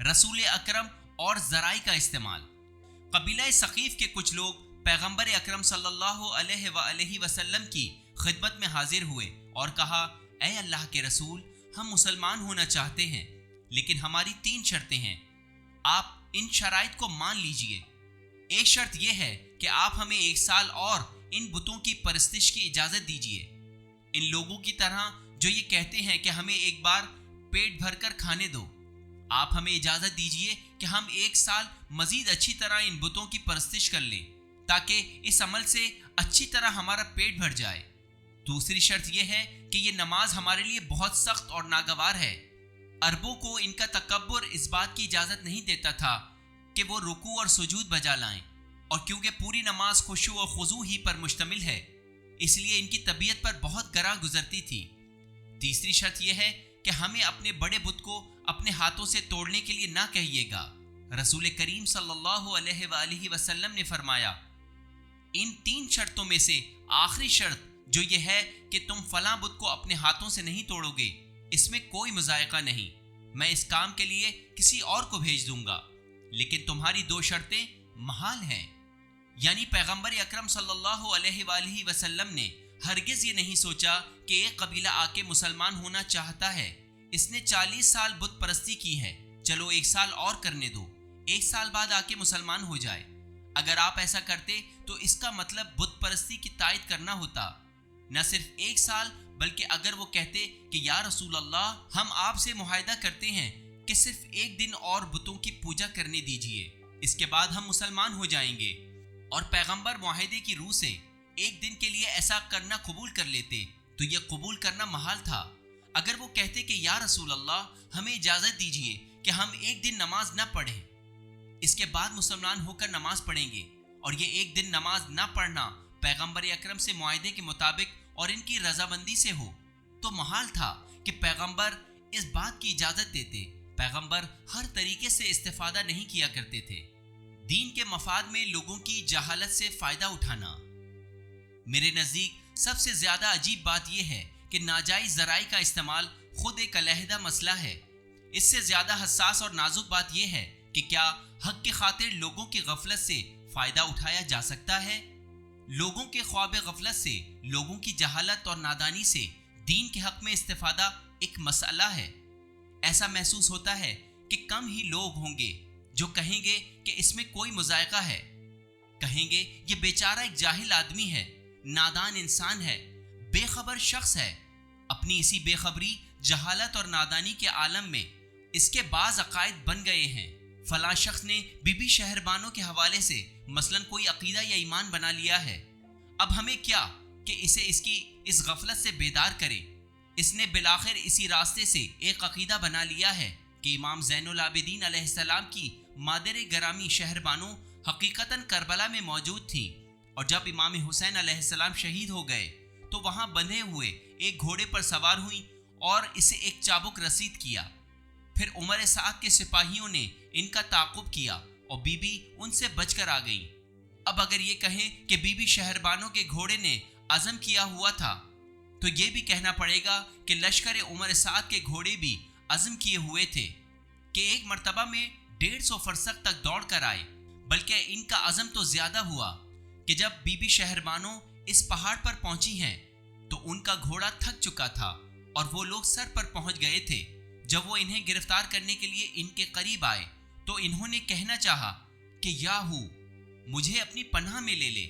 Speaker 1: رسول اکرم اور ذرائع کا استعمال۔ قبیلہ ثقیف کے کچھ لوگ پیغمبر اکرم صلی اللہ علیہ وآلہ وسلم کی خدمت میں حاضر ہوئے اور کہا، اے اللہ کے رسول، ہم مسلمان ہونا چاہتے ہیں، لیکن ہماری 3 شرطیں ہیں۔ آپ ان شرائط کو مان لیجئے۔ ایک شرط یہ ہے کہ آپ ہمیں 1 سال اور ان بتوں کی پرستش کی اجازت دیجئے، ان لوگوں کی طرح جو یہ کہتے ہیں کہ ہمیں ایک بار پیٹ بھر کر کھانے دو۔ آپ ہمیں اجازت دیجئے کہ ہم 1 سال مزید اچھی طرح ان بتوں کی پرستش کر لیں، تاکہ اس عمل سے اچھی طرح ہمارا پیٹ بھر جائے۔ دوسری شرط یہ ہے کہ یہ نماز ہمارے لیے بہت سخت اور ناگوار ہے۔ عربوں کو ان کا تکبر اس بات کی اجازت نہیں دیتا تھا کہ وہ رکوع اور سجود بجا لائیں، اور کیونکہ پوری نماز خشوع و خضوع ہی پر مشتمل ہے، اس لیے ان کی طبیعت پر بہت گراں گزرتی تھی۔ تیسری شرط یہ ہے کہ ہمیں اپنے بڑے بت کو اپنے ہاتھوں سے توڑنے کے لیے نہ کہیے گا۔ رسول کریم صلی اللہ علیہ وآلہ وسلم نے فرمایا، ان 3 شرطوں میں سے آخری شرط جو یہ ہے کہ تم فلاں بت کو اپنے ہاتھوں سے نہیں توڑو گے، اس میں کوئی مذائقہ نہیں، میں اس کام کے لیے کسی اور کو بھیج دوں گا، لیکن تمہاری 2 شرطیں محال ہیں۔ یعنی پیغمبر اکرم صلی اللہ علیہ وآلہ وسلم نے ہرگز یہ نہیں سوچا کہ ایک قبیلہ آ کے مسلمان ہونا چاہتا ہے، اس نے 40 سال بت پرستی کی ہے، چلو 1 سال اور کرنے دو، 1 سال بعد آ کے مسلمان ہو جائے۔ اگر آپ ایسا کرتے تو اس کا مطلب بت پرستی کی تائید کرنا ہوتا۔ نہ صرف 1 سال، بلکہ اگر وہ کہتے کہ یا رسول اللہ، ہم آپ سے معاہدہ کرتے ہیں کہ صرف 1 دن اور بتوں کی پوجا کرنے دیجئے، اس کے بعد ہم مسلمان ہو جائیں گے، اور پیغمبر معاہدے کی روح سے 1 دن کے لیے ایسا کرنا قبول کر لیتے تو یہ قبول کرنا محال تھا۔ اگر وہ کہتے کہ یا رسول اللہ، ہمیں اجازت دیجئے کہ ہم 1 دن نماز نہ پڑھیں، اس کے بعد مسلمان ہو کر نماز پڑھیں گے، اور یہ 1 دن نماز نہ پڑھنا پیغمبر اکرم سے معاہدے کے مطابق اور ان کی رضامندی سے ہو، تو محال تھا کہ پیغمبر اس بات کی اجازت دیتے۔ پیغمبر ہر طریقے سے استفادہ نہیں کیا کرتے تھے۔ دین کے مفاد میں لوگوں کی جہالت سے فائدہ اٹھانا۔ میرے نزدیک سب سے زیادہ عجیب بات یہ ہے کہ ناجائز ذرائع کا استعمال خود ایک علیحدہ مسئلہ ہے۔ اس سے زیادہ حساس اور نازک بات یہ ہے کہ کیا حق کی خاطر لوگوں کی غفلت سے فائدہ اٹھایا جا سکتا ہے؟ لوگوں کے خواب غفلت سے، لوگوں کی جہالت اور نادانی سے دین کے حق میں استفادہ ایک مسئلہ ہے۔ ایسا محسوس ہوتا ہے کہ کم ہی لوگ ہوں گے جو کہیں گے کہ اس میں کوئی مذائقہ ہے، کہیں گے یہ بیچارہ ایک جاہل آدمی ہے، نادان انسان ہے، بے خبر شخص ہے۔ اپنی اسی بے خبری، جہالت اور نادانی کے عالم میں اس کے بعض عقائد بن گئے ہیں۔ فلاں شخص نے بی بی شہربانوں کے حوالے سے مثلاً کوئی عقیدہ یا ایمان بنا لیا ہے، اب ہمیں کیا کہ اسے اس کی اس غفلت سے بیدار کرے۔ اس نے بالآخر اسی راستے سے ایک عقیدہ بنا لیا ہے کہ امام زین العابدین علیہ السلام کی مادر گرامی شہربانو حقیقتاً کربلا میں موجود تھی، اور جب امام حسین علیہ السلام شہید ہو گئے تو وہاں بندھے ہوئے ایک گھوڑے پر سوار ہوئیں اور اسے ایک چابک رسید کیا۔ پھر عمر سعد کے سپاہیوں نے ان کا تعاقب کیا اور بی بی ان سے بچ کر آ گئی۔ اب اگر یہ کہیں کہ بی بی شہربانوں کے گھوڑے نے عزم کیا ہوا تھا، تو یہ بھی کہنا پڑے گا کہ لشکر عمر سعد کے گھوڑے بھی عزم کیے ہوئے تھے کہ ایک مرتبہ میں 150 فرسخ تک دوڑ کر آئے، بلکہ ان کا عزم تو زیادہ ہوا کہ جب بی بی شہربانو اس پہاڑ پر پہنچی ہیں تو ان کا گھوڑا تھک چکا تھا اور وہ لوگ سر پر پہنچ گئے تھے۔ جب وہ انہیں گرفتار کرنے کے لیے ان کے قریب آئے تو انہوں نے کہنا چاہا کہ یا ہو مجھے اپنی پناہ میں لے لے،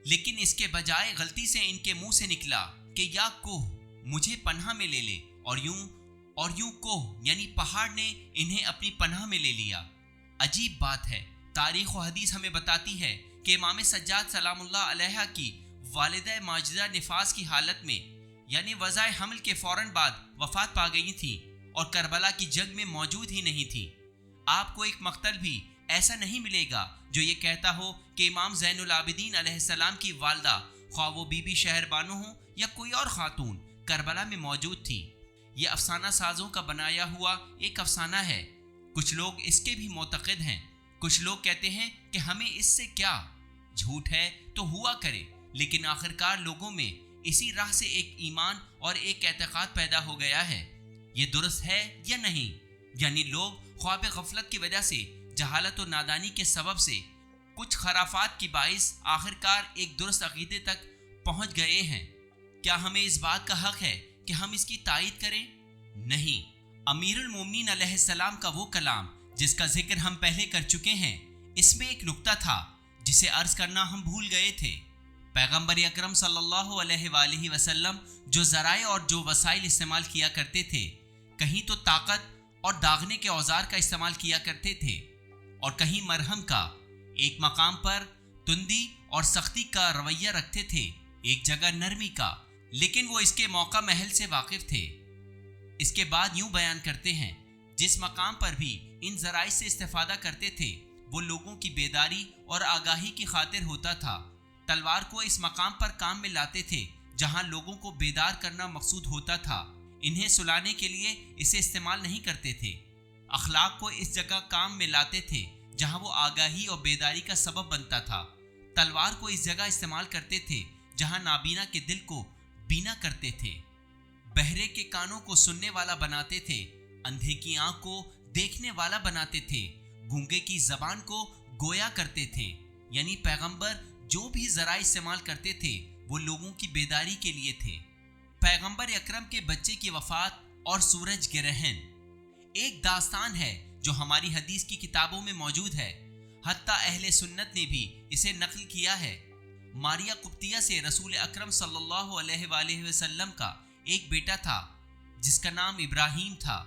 Speaker 1: لیکن اس کے بجائے غلطی سے ان کے منہ سے نکلا کہ یا کوہ مجھے پناہ میں لے لے، اور یوں کوہ یعنی پہاڑ نے انہیں اپنی پناہ میں لے لیا۔ عجیب بات ہے، تاریخ و حدیث ہمیں بتاتی ہے کہ امام سجاد سلام اللہ علیہ کی والدہ ماجدہ نفاس کی حالت میں یعنی وضع حمل کے فوراً بعد وفات پا گئی تھی اور کربلا کی جنگ میں موجود ہی نہیں تھی۔ آپ کو ایک مقتل بھی ایسا نہیں ملے گا جو یہ کہتا ہو کہ امام زین العابدین علیہ السلام کی والدہ خواہ وہ بی بی شہر بانو ہوں یا کوئی اور خاتون کربلا میں موجود تھی۔ یہ افسانہ سازوں کا بنایا ہوا ایک افسانہ ہے۔ کچھ لوگ اس کے بھی معتقد ہیں، کچھ لوگ کہتے ہیں کہ ہمیں اس سے کیا، جھوٹ ہے تو ہوا کرے، لیکن آخرکار لوگوں میں اسی راہ سے ایک ایمان اور ایک اعتقاد پیدا ہو گیا ہے۔ یہ درست ہے یا نہیں؟ یعنی لوگ خواب غفلت کی وجہ سے، جہالت و نادانی کے سبب سے، کچھ خرافات کی باعث آخرکار ایک درست عقیدے تک پہنچ گئے ہیں۔ کیا ہمیں اس بات کا حق ہے کہ ہم اس کی تائید کریں؟ نہیں۔ امیر المومنین علیہ السلام کا وہ کلام جس کا ذکر ہم پہلے کر چکے ہیں، اس میں ایک نکتہ تھا جسے عرض کرنا ہم بھول گئے تھے۔ پیغمبر اکرم صلی اللہ علیہ وآلہ وسلم جو ذرائع اور جو وسائل استعمال کیا کرتے تھے، کہیں تو طاقت اور داغنے کے اوزار کا استعمال کیا کرتے تھے اور کہیں مرہم کا۔ ایک مقام پر تندی اور سختی کا رویہ رکھتے تھے، ایک جگہ نرمی کا، لیکن وہ اس کے موقع محل سے واقف تھے۔ اس کے بعد یوں بیان کرتے ہیں، جس مقام پر بھی ان ذرائع سے استفادہ کرتے تھے وہ لوگوں کی بیداری اور آگاہی کی خاطر ہوتا تھا۔ تلوار کو اس مقام پر کام میں لاتے تھے جہاں لوگوں کو بیدار کرنا مقصود ہوتا تھا، انہیں سلانے کے لیے اسے استعمال نہیں کرتے تھے۔ اخلاق کو اس جگہ کام میں لاتے تھے جہاں وہ آگاہی اور بیداری کا سبب بنتا تھا۔ تلوار کو اس جگہ استعمال کرتے تھے جہاں نابینا کے دل کو بینا کرتے تھے، بہرے کے کانوں کو سننے والا بناتے تھے، اندھے کی آنکھ کو دیکھنے والا بناتے تھے، گونگے کی زبان کو گویا کرتے تھے۔ یعنی پیغمبر جو بھی ذرائع استعمال کرتے تھے وہ لوگوں کی بیداری کے لیے تھے۔ پیغمبر اکرم کے بچے کی وفات اور سورج گرہن ایک داستان ہے جو ہماری حدیث کی کتابوں میں موجود ہے، حتیٰ اہل سنت نے بھی اسے نقل کیا ہے۔ ماریہ قبطیہ سے رسول اکرم صلی اللہ علیہ وآلہ وسلم کا ایک بیٹا تھا جس کا نام ابراہیم تھا۔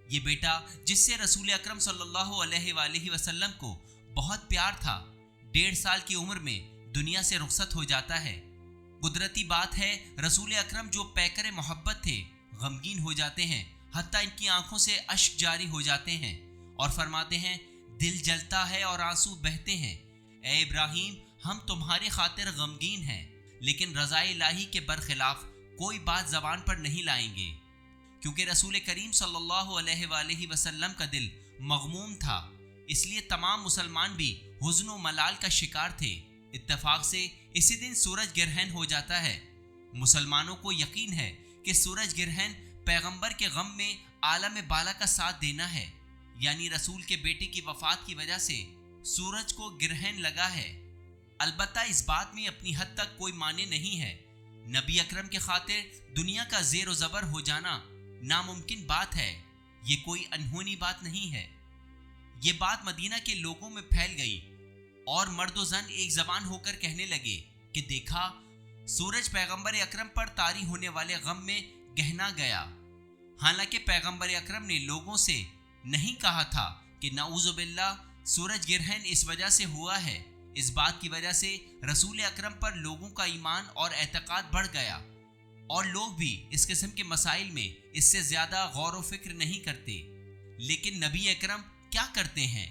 Speaker 1: یہ بیٹا جس سے رسول اکرم صلی اللہ علیہ وآلہ وسلم کو بہت پیار تھا، 1.5 سال کی عمر میں دنیا سے رخصت ہو جاتا ہے۔ قدرتی بات ہے، رسول اکرم جو پیکر محبت تھے غمگین ہو جاتے ہیں، حتیٰ ان کی آنکھوں سے اشک جاری ہو جاتے ہیں اور فرماتے ہیں دل جلتا ہے اور آنسو بہتے ہیں، اے ابراہیم ہم تمہاری خاطر غمگین ہیں، لیکن رضا الہی کے برخلاف کوئی بات زبان پر نہیں لائیں گے، کیونکہ رسول کریم صلی اللہ علیہ وآلہ وسلم کا دل مغموم تھا، اس لیے تمام مسلمان بھی حزن و ملال کا شکار تھے۔ اتفاق سے اسی دن سورج گرہن ہو جاتا ہے۔ مسلمانوں کو یقین ہے کہ سورج گرہن پیغمبر کے غم میں عالم بالا کا ساتھ دینا ہے، یعنی رسول کے بیٹے کی وفات کی وجہ سے سورج کو گرہن لگا ہے۔ البتہ اس بات میں اپنی حد تک کوئی معنی نہیں ہے، نبی اکرم کے خاطر دنیا کا زیر و زبر ہو جانا ناممکن بات ہے، یہ کوئی انہونی بات نہیں ہے۔ یہ بات مدینہ کے لوگوں میں پھیل گئی اور مرد و زن ایک زبان ہو کر کہنے لگے کہ دیکھا سورج پیغمبر اکرم پر طاری ہونے والے غم میں گہنا گیا۔ حالانکہ پیغمبر اکرم نے لوگوں سے نہیں کہا تھا کہ نعوذ باللہ سورج گرہن اس وجہ سے ہوا ہے، اس بات کی وجہ سے رسول اکرم پر لوگوں کا ایمان اور اعتقاد بڑھ گیا اور لوگ بھی اس قسم کے مسائل میں اس سے زیادہ غور و فکر نہیں کرتے۔ لیکن نبی اکرم کیا کرتے ہیں؟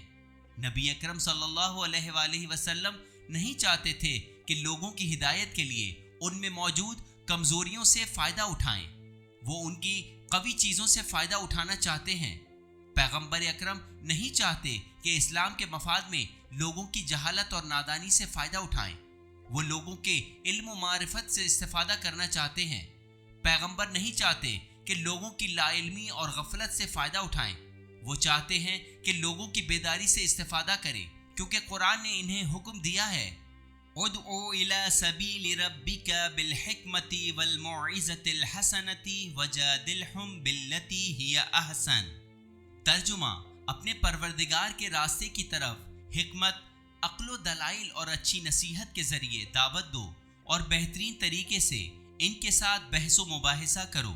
Speaker 1: نبی اکرم صلی اللہ علیہ وآلہ وسلم نہیں چاہتے تھے کہ لوگوں کی ہدایت کے لیے ان میں موجود کمزوریوں سے فائدہ اٹھائیں، وہ ان کی قوی چیزوں سے فائدہ اٹھانا چاہتے ہیں۔ پیغمبر اکرم نہیں چاہتے کہ اسلام کے مفاد میں لوگوں کی جہالت اور نادانی سے فائدہ اٹھائیں، وہ لوگوں کے علم و معرفت سے استفادہ کرنا چاہتے ہیں۔ پیغمبر نہیں چاہتے کہ لوگوں کی لا علمی اور غفلت سے فائدہ اٹھائیں، وہ چاہتے ہیں کہ لوگوں کی بیداری سے استفادہ کریں، کیونکہ قرآن نے انہیں حکم دیا ہے ادعو الی سبیل ربک بالحکمۃ والموعظۃ الحسنۃ وجادلہم باللتی ہی احسن۔ ترجمہ: اپنے پروردگار کے راستے کی طرف حکمت، عقل و دلائل اور اچھی نصیحت کے ذریعے دعوت دو اور بہترین طریقے سے ان کے ساتھ بحث و مباحثہ کرو۔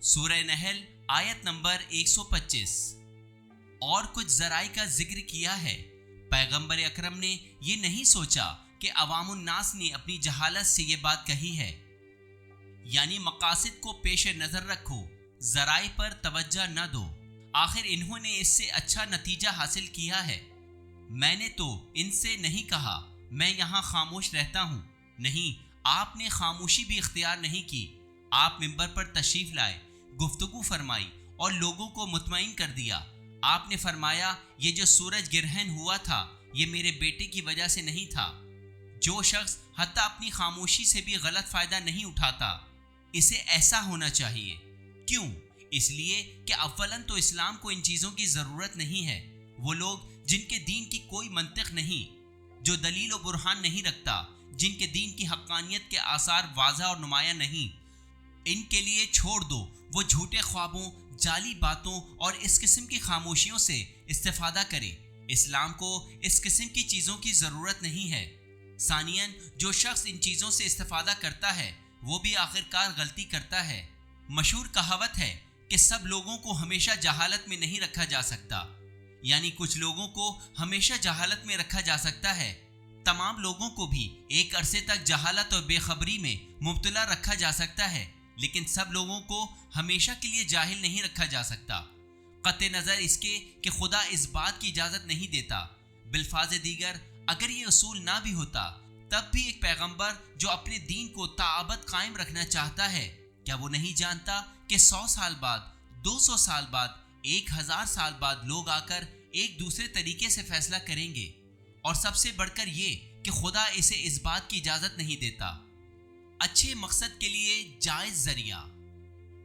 Speaker 1: سورہ نحل آیت نمبر 125۔ اور کچھ ذرائع کا ذکر کیا ہے۔ پیغمبر اکرم نے یہ نہیں سوچا کہ عوام الناس نے اپنی جہالت سے یہ بات کہی ہے، یعنی مقاصد کو پیش نظر رکھو، ذرائع پر توجہ نہ دو، آخر انہوں نے اس سے اچھا نتیجہ حاصل کیا ہے۔ میں نے تو ان سے نہیں کہا میں یہاں خاموش رہتا ہوں، نہیں، آپ نے خاموشی بھی اختیار نہیں کی، آپ منبر پر تشریف لائے، گفتگو فرمائی اور لوگوں کو مطمئن کر دیا۔ آپ نے فرمایا یہ جو سورج گرہن ہوا تھا یہ میرے بیٹے کی وجہ سے نہیں تھا۔ جو شخص حتیٰ اپنی خاموشی سے بھی غلط فائدہ نہیں اٹھاتا، اسے ایسا ہونا چاہیے۔ کیوں؟ اس لیے کہ اولاً تو اسلام کو ان چیزوں کی ضرورت نہیں ہے۔ وہ لوگ جن کے دین کی کوئی منطق نہیں، جو دلیل و برہان نہیں رکھتا، جن کے دین کی حقانیت کے آثار واضح اور نمایاں نہیں، ان کے لیے چھوڑ دو وہ جھوٹے خوابوں، جعلی باتوں اور اس قسم کی خاموشیوں سے استفادہ کرے۔ اسلام کو اس قسم کی چیزوں کی ضرورت نہیں ہے۔ ثانیاً، جو شخص ان چیزوں سے استفادہ کرتا ہے وہ بھی آخرکار غلطی کرتا ہے۔ مشہور کہاوت ہے کہ سب لوگوں کو ہمیشہ جہالت میں نہیں رکھا جا سکتا، یعنی کچھ لوگوں کو ہمیشہ جہالت میں رکھا جا سکتا ہے، تمام لوگوں کو بھی ایک عرصے تک جہالت اور بے خبری میں مبتلا رکھا جا سکتا ہے، لیکن سب لوگوں کو ہمیشہ کے لیے جاہل نہیں رکھا جا سکتا، قطع نظر اس کے کہ خدا اس بات کی اجازت نہیں دیتا۔ بالفاظ دیگر، اگر یہ اصول نہ بھی ہوتا تب بھی ایک پیغمبر جو اپنے دین کو تاابد قائم رکھنا چاہتا ہے، کیا وہ نہیں جانتا کہ 100 سال بعد، 200 سال بعد، 1000 سال بعد لوگ آ کر ایک دوسرے طریقے سے فیصلہ کریں گے؟ اور سب سے بڑھ کر یہ کہ خدا اسے اس بات کی اجازت نہیں دیتا۔ اچھے مقصد کے لیے جائز ذریعہ،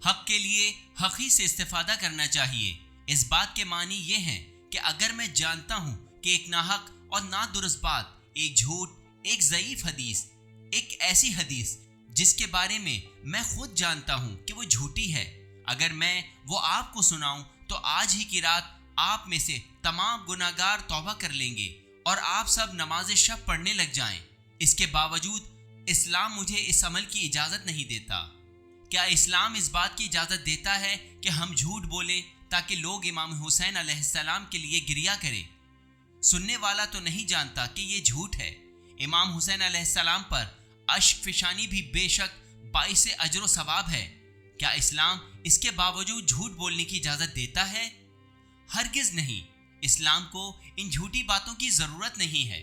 Speaker 1: حق کے لیے حقی سے استفادہ کرنا چاہیے۔ اس بات کے معنی یہ ہیں کہ اگر میں جانتا ہوں کہ ایک ناحق اور نادرست بات، ایک جھوٹ، ایک ضعیف حدیث، ایک ایسی حدیث جس کے بارے میں خود جانتا ہوں کہ وہ جھوٹی ہے، اگر میں وہ آپ کو سناؤں تو آج ہی کی رات آپ میں سے تمام گناہگار توبہ کر لیں گے اور آپ سب نماز شب پڑھنے لگ جائیں۔ اس کے باوجود اسلام مجھے اس عمل کی اجازت نہیں دیتا۔ کیا اسلام اس بات کی اجازت دیتا ہے کہ ہم جھوٹ بولیں تاکہ لوگ امام حسین علیہ السلام کے لیے گریہ کریں؟ سننے والا تو نہیں جانتا کہ یہ جھوٹ ہے۔ امام حسین علیہ السلام پر اشک فشانی بھی بے شک باعث اجر و ثواب ہے۔ کیا اسلام اس کے باوجود جھوٹ بولنے کی اجازت دیتا ہے؟ ہرگز نہیں۔ اسلام کو ان جھوٹی باتوں کی ضرورت نہیں ہے۔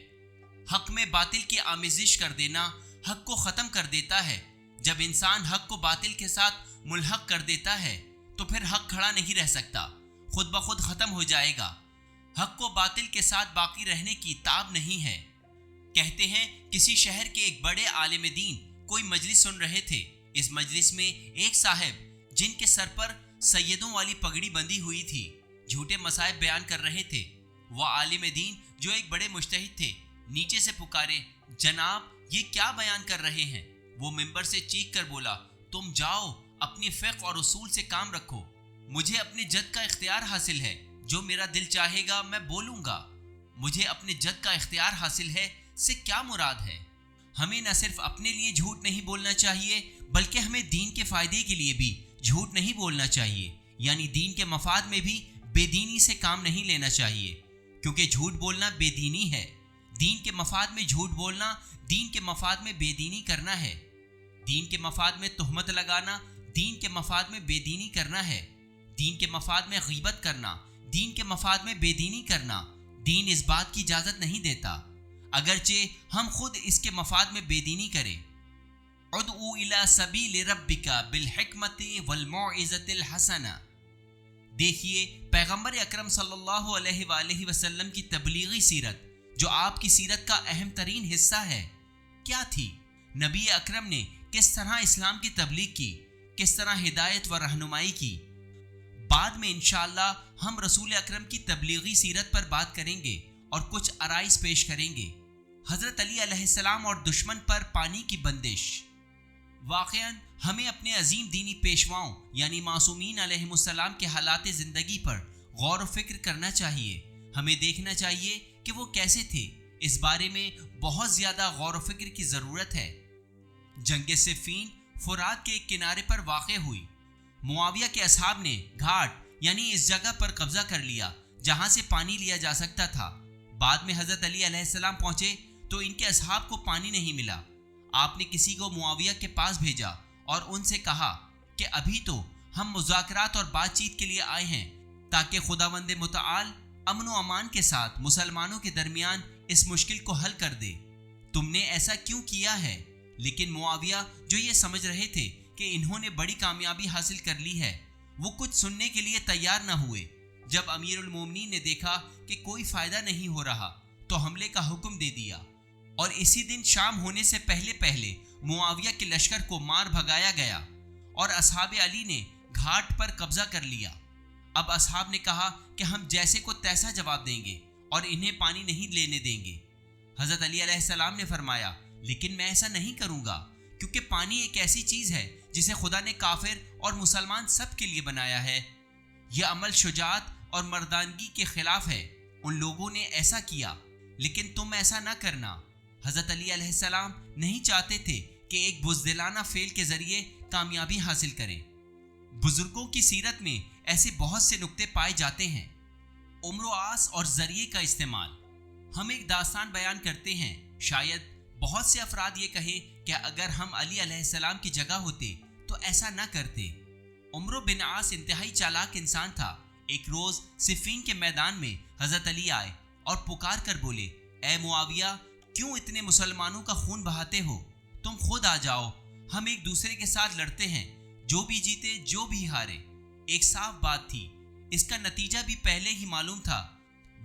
Speaker 1: حق میں باطل کی آمیزش کر دینا حق کو ختم کر دیتا ہے۔ جب انسان حق کو باطل کے ساتھ ملحق کر دیتا ہے تو پھر حق کھڑا نہیں رہ سکتا، خود بخود ختم ہو جائے گا۔ حق کو باطل کے ساتھ باقی رہنے کی تاب نہیں ہے۔ کہتے ہیں کسی شہر کے ایک بڑے عالم دین کوئی مجلس سن رہے تھے۔ اس مجلس میں ایک صاحب جن کے سر پر سیدوں والی پگڑی بندھی ہوئی تھی جھوٹے مصائب بیان کر رہے تھے۔ وہ عالم دین جو ایک بڑے مجتہد تھے نیچے سے پکارے، جناب یہ کیا بیان کر رہے ہیں؟ وہ منبر سے چیخ کر بولا، تم جاؤ اپنی فقہ اور اصول سے کام رکھو، مجھے اپنے جد کا اختیار حاصل ہے، جو میرا دل چاہے گا میں بولوں گا۔ مجھے اپنے جد کا اختیار حاصل ہے سے کیا مراد ہے؟ ہمیں نہ صرف اپنے لیے جھوٹ نہیں بولنا چاہیے بلکہ ہمیں دین کے فائدے کے لیے بھی جھوٹ نہیں بولنا چاہیے، یعنی دین کے مفاد میں بھی بے دینی سے کام نہیں لینا چاہیے، کیونکہ جھوٹ بولنا بے دینی ہے۔ دین کے مفاد میں جھوٹ بولنا دین کے مفاد میں بے دینی کرنا ہے۔ دین کے مفاد میں تہمت لگانا دین کے مفاد میں بے دینی کرنا ہے۔ دین کے مفاد میں غیبت کرنا دین کے مفاد میں بے دینی کرنا۔ دین اس بات کی اجازت نہیں دیتا، اگرچہ ہم خود اس کے مفاد میں بے دینی کریں۔ ادعو الی سبیل ربک بالحکمۃ والموعظۃ الحسنہ۔ دیکھیے پیغمبر اکرم صلی اللہ علیہ وآلہ وسلم کی تبلیغی سیرت، جو آپ کی سیرت کا اہم ترین حصہ ہے، کیا تھی؟ نبی اکرم نے کس طرح اسلام کی تبلیغ کی، کس طرح ہدایت و رہنمائی کی؟ بعد میں انشاءاللہ ہم رسول اکرم کی تبلیغی سیرت پر بات کریں گے اور کچھ آرائز پیش کریں گے۔ حضرت علی علیہ السلام اور دشمن پر پانی کی بندش۔ واقعاً ہمیں اپنے عظیم دینی پیشواؤں یعنی معصومین علیہم السلام کے حالات زندگی پر غور و فکر کرنا چاہیے۔ ہمیں دیکھنا چاہیے کہ وہ کیسے تھے۔ اس بارے میں بہت زیادہ غور و فکر کی ضرورت ہے۔ جنگ صفین فرات کے ایک کنارے پر واقع ہوئی۔ معاویہ کے اصحاب نے گھاٹ یعنی اس جگہ پر قبضہ کر لیا جہاں سے پانی لیا جا سکتا تھا۔ بعد میں حضرت علی علیہ السلام پہنچے تو ان کے اصحاب کو پانی نہیں ملا۔ آپ نے کسی کو معاویہ کے پاس بھیجا اور ان سے کہا کہ ابھی تو ہم مذاکرات اور بات چیت کے لیے آئے ہیں تاکہ خداوند متعال امن و امان کے ساتھ مسلمانوں کے درمیان اس مشکل کو حل کر دے۔ تم نے ایسا کیوں کیا ہے؟ لیکن معاویہ جو یہ سمجھ رہے تھے کہ انہوں نے بڑی کامیابی حاصل کر لی ہے، وہ کچھ سننے کے لیے تیار نہ ہوئے۔ جب امیر المومنین نے دیکھا کہ کوئی فائدہ نہیں ہو رہا تو حملے کا حکم دے دیا، اور اسی دن شام ہونے سے پہلے پہلے معاویہ کے لشکر کو مار بھگایا گیا اور اصحاب علی نے گھاٹ پر قبضہ کر لیا۔ اب اصحاب نے کہا کہ ہم جیسے کو تیسا جواب دیں گے اور انہیں پانی نہیں لینے دیں گے۔ حضرت علی علیہ السلام نے فرمایا لیکن میں ایسا نہیں کروں گا، کیونکہ پانی ایک ایسی چیز ہے جسے خدا نے کافر اور مسلمان سب کے لیے بنایا ہے۔ یہ عمل شجاعت اور مردانگی کے خلاف ہے۔ ان لوگوں نے ایسا کیا لیکن تم ایسا نہ کرنا۔ حضرت علی علیہ السلام نہیں چاہتے تھے کہ ایک بزدلانہ فعل کے ذریعے کامیابی حاصل کریں۔ بزرگوں کی سیرت میں ایسے بہت سے نکتے پائے جاتے ہیں۔ عمر و آس اور ذریعے کا استعمال۔ ہم ایک داستان بیان کرتے ہیں، شاید بہت سے افراد یہ کہیں کہ اگر ہم علی علیہ السلام کی جگہ ہوتے تو ایسا نہ کرتے۔ عمرو بن عاص انتہائی چالاک انسان تھا۔ ایک روز صفین کے میدان میں حضرت علی آئے اور پکار کر بولے، اے معاویہ، کیوں اتنے مسلمانوں کا خون بہاتے ہو؟ تم خود آ جاؤ، ہم ایک دوسرے کے ساتھ لڑتے ہیں، جو بھی جیتے جو بھی ہارے۔ ایک صاف بات تھی، اس کا نتیجہ بھی پہلے ہی معلوم تھا۔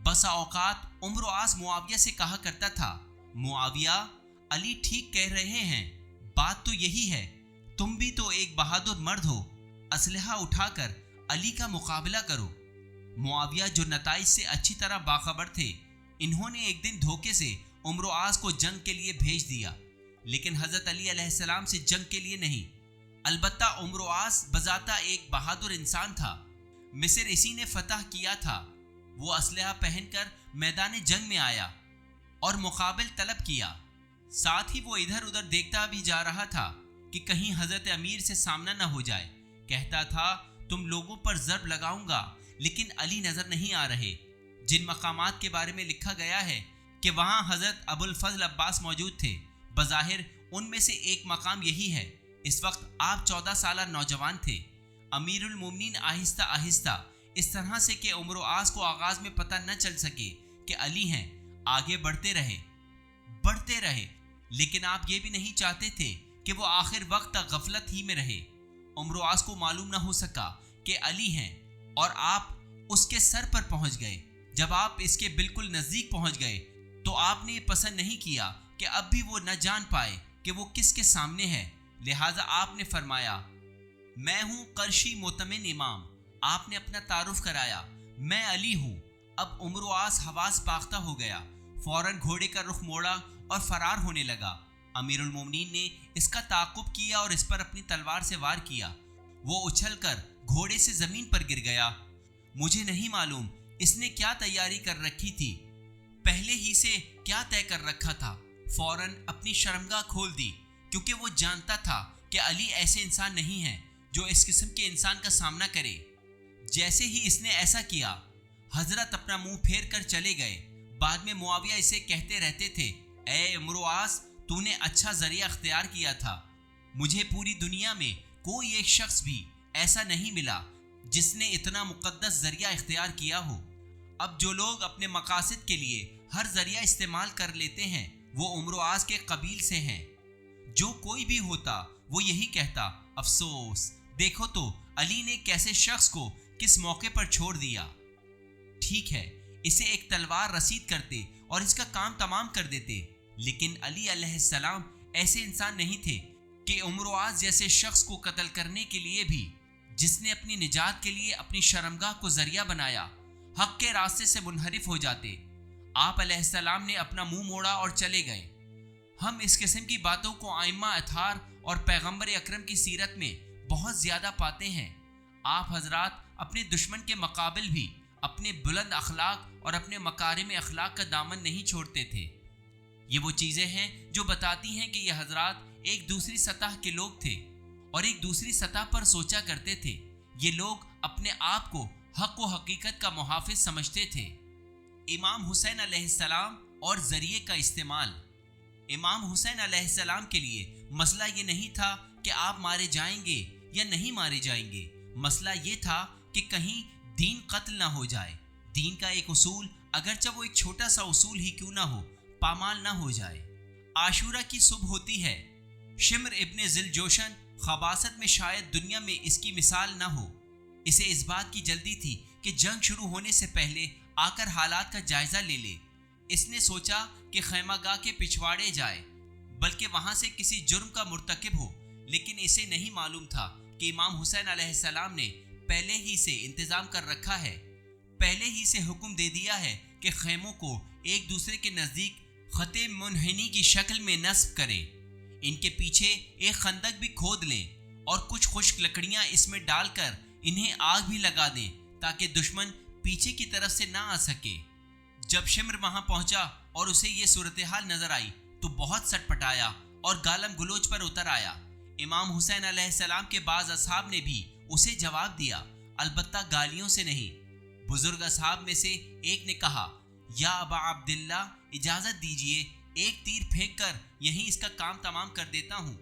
Speaker 1: بسا اوقات عمرو آس معاویہ سے کہا کرتا تھا، معاویہ، علی ٹھیک کہہ رہے ہیں، بات تو یہی ہے، تم بھی تو ایک بہادر مرد ہو، اسلحہ اٹھا کر علی کا مقابلہ کرو۔ معاویہ جو نتائج سے اچھی طرح باخبر تھے، انہوں نے ایک دن دھوکے سے عمرو آس کو جنگ کے لیے بھیج دیا، لیکن حضرت علی علیہ السلام سے جنگ کے لیے نہیں۔ البتہ عمرو آس بذاتہ ایک بہادر انسان تھا۔ مصر اسی نے فتح کیا تھا۔ وہ اسلحہ پہن کر میدان جنگ میں آیا اور مقابل طلب کیا۔ ساتھ ہی وہ ادھر ادھر دیکھتا بھی جا رہا تھا کہ کہیں حضرت امیر سے سامنا نہ ہو جائے۔ کہتا تھا، تم لوگوں پر ضرب لگاؤں گا لیکن علی نظر نہیں آ رہے۔ جن مقامات کے بارے میں لکھا گیا ہے کہ وہاں حضرت ابو الفضل عباس موجود تھے، بظاہر ان میں سے ایک مقام یہی ہے۔ اس وقت آپ 14 سالہ نوجوان تھے۔ امیر المومنین آہستہ آہستہ اس طرح سے کہ عمرو آس کو آغاز میں پتہ نہ چل سکے کہ علی ہیں، آگے بڑھتے رہے، لیکن آپ یہ بھی نہیں چاہتے تھے کہ وہ آخر وقت تک غفلت ہی میں رہے۔ عمرو آس کو معلوم نہ ہو سکا کہ علی ہیں اور آپ اس کے سر پر پہنچ گئے۔ جب آپ اس کے بالکل نزدیک پہنچ گئے تو آپ نے یہ پسند نہیں کیا کہ اب بھی وہ نہ جان پائے کہ وہ کس کے سامنے ہے، لہٰذا آپ نے فرمایا، میں ہوں قرشی مؤتمن امام۔ آپ نے اپنا تعارف کرایا، میں علی ہوں۔ اب عمرو آس حواس باختہ ہو گیا، فوراً گھوڑے کا رخ موڑا اور فرار ہونے لگا۔ امیر المومنین نے اس کا تعاقب کیا اور اس پر اپنی تلوار سے وار کیا۔ وہ اچھل کر گھوڑے سے زمین پر گر گیا۔ مجھے نہیں معلوم اس نے کیا تیاری کر رکھی تھی، پہلے ہی سے کیا طے کر رکھا تھا۔ فوراً اپنی شرمگاہ کھول دی، کیونکہ وہ جانتا تھا کہ علی ایسے انسان نہیں ہے جو اس قسم کے انسان کا سامنا کرے۔ جیسے ہی اس نے ایسا کیا، حضرت اپنا منہ پھیر کر چلے گئے۔ بعد میں معاویہ اسے کہتے رہتے تھے، اے عمرو آس، تو نے اچھا ذریعہ اختیار کیا تھا۔ مجھے پوری دنیا میں کوئی ایک شخص بھی ایسا نہیں ملا جس نے اتنا مقدس ذریعہ اختیار کیا ہو۔ اب جو لوگ اپنے مقاصد کے لیے ہر ذریعہ استعمال کر لیتے ہیں، وہ عمرو آس کے قبیل سے ہیں۔ جو کوئی بھی ہوتا وہ یہی کہتا، افسوس، دیکھو تو علی نے کیسے شخص کو کس موقع پر چھوڑ دیا۔ ٹھیک ہے، اسے ایک تلوار رسید کرتے اور اس کا کام تمام کر دیتے، لیکن علی علیہ السلام ایسے انسان نہیں تھے کہ عمرو آس جیسے شخص کو قتل کرنے کے لیے بھی، جس نے اپنی نجات کے لیے اپنی شرمگاہ کو ذریعہ بنایا، حق کے راستے سے منحرف ہو جاتے۔ آپ علیہ السلام نے اپنا منہ موڑا اور چلے گئے۔ ہم اس قسم کی باتوں کو ائمہ اطہار اور پیغمبر اکرم کی سیرت میں بہت زیادہ پاتے ہیں۔ آپ حضرات اپنے دشمن کے مقابل بھی اپنے بلند اخلاق اور اپنے مکارم اخلاق کا دامن نہیں چھوڑتے تھے۔ یہ وہ چیزیں ہیں جو بتاتی ہیں کہ یہ حضرات ایک دوسری سطح کے لوگ تھے اور ایک دوسری سطح پر سوچا کرتے تھے۔ یہ لوگ اپنے آپ کو حق و حقیقت کا محافظ سمجھتے تھے۔ امام حسین علیہ السلام اور ذریعے کا استعمال۔ امام حسین علیہ السلام کے لیے مسئلہ یہ نہیں تھا کہ آپ مارے جائیں گے یا نہیں مارے جائیں گے، مسئلہ یہ تھا کہ کہیں دین قتل نہ ہو جائے، دین کا ایک اصول اگرچہ وہ ایک چھوٹا سا اصول ہی کیوں نہ ہو پامال نہ ہو جائے۔ عاشورہ کی صبح ہوتی ہے، شمر ابن ذوالجوشن خباثت میں شاید دنیا میں اس کی مثال نہ ہو۔ اسے اس بات کی جلدی تھی کہ جنگ شروع ہونے سے پہلے آ کر حالات کا جائزہ لے لے۔ اس نے سوچا کہ خیمہ گاہ کے پچھواڑے جائے بلکہ وہاں سے کسی جرم کا مرتکب ہو، لیکن اسے نہیں معلوم تھا کہ امام حسین علیہ السلام نے پہلے ہی سے انتظام کر رکھا ہے، پہلے ہی سے حکم دے دیا ہے کہ خیموں کو ایک دوسرے کے نزدیک خط منحنی کی شکل میں نصب کریں، ان کے پیچھے ایک خندق بھی کھود لیں اور کچھ خشک لکڑیاں اس میں ڈال کر انہیں آگ بھی لگا دیں تاکہ دشمن پیچھے کی طرف سے نہ آ سکے۔ جب شمر وہاں پہنچا اور اسے یہ صورتحال نظر آئی تو بہت سٹ پٹایا اور گالم گلوچ پر اتر آیا۔ امام حسین علیہ السلام کے بعض اصحاب نے بھی اسے جواب دیا، البتہ گالیوں سے نہیں۔ بزرگ اصحاب میں سے ایک نے کہا، یا ابا عبداللہ اجازت دیجئے ایک تیر پھینک کر یہیں اس کا کام تمام کر دیتا ہوں۔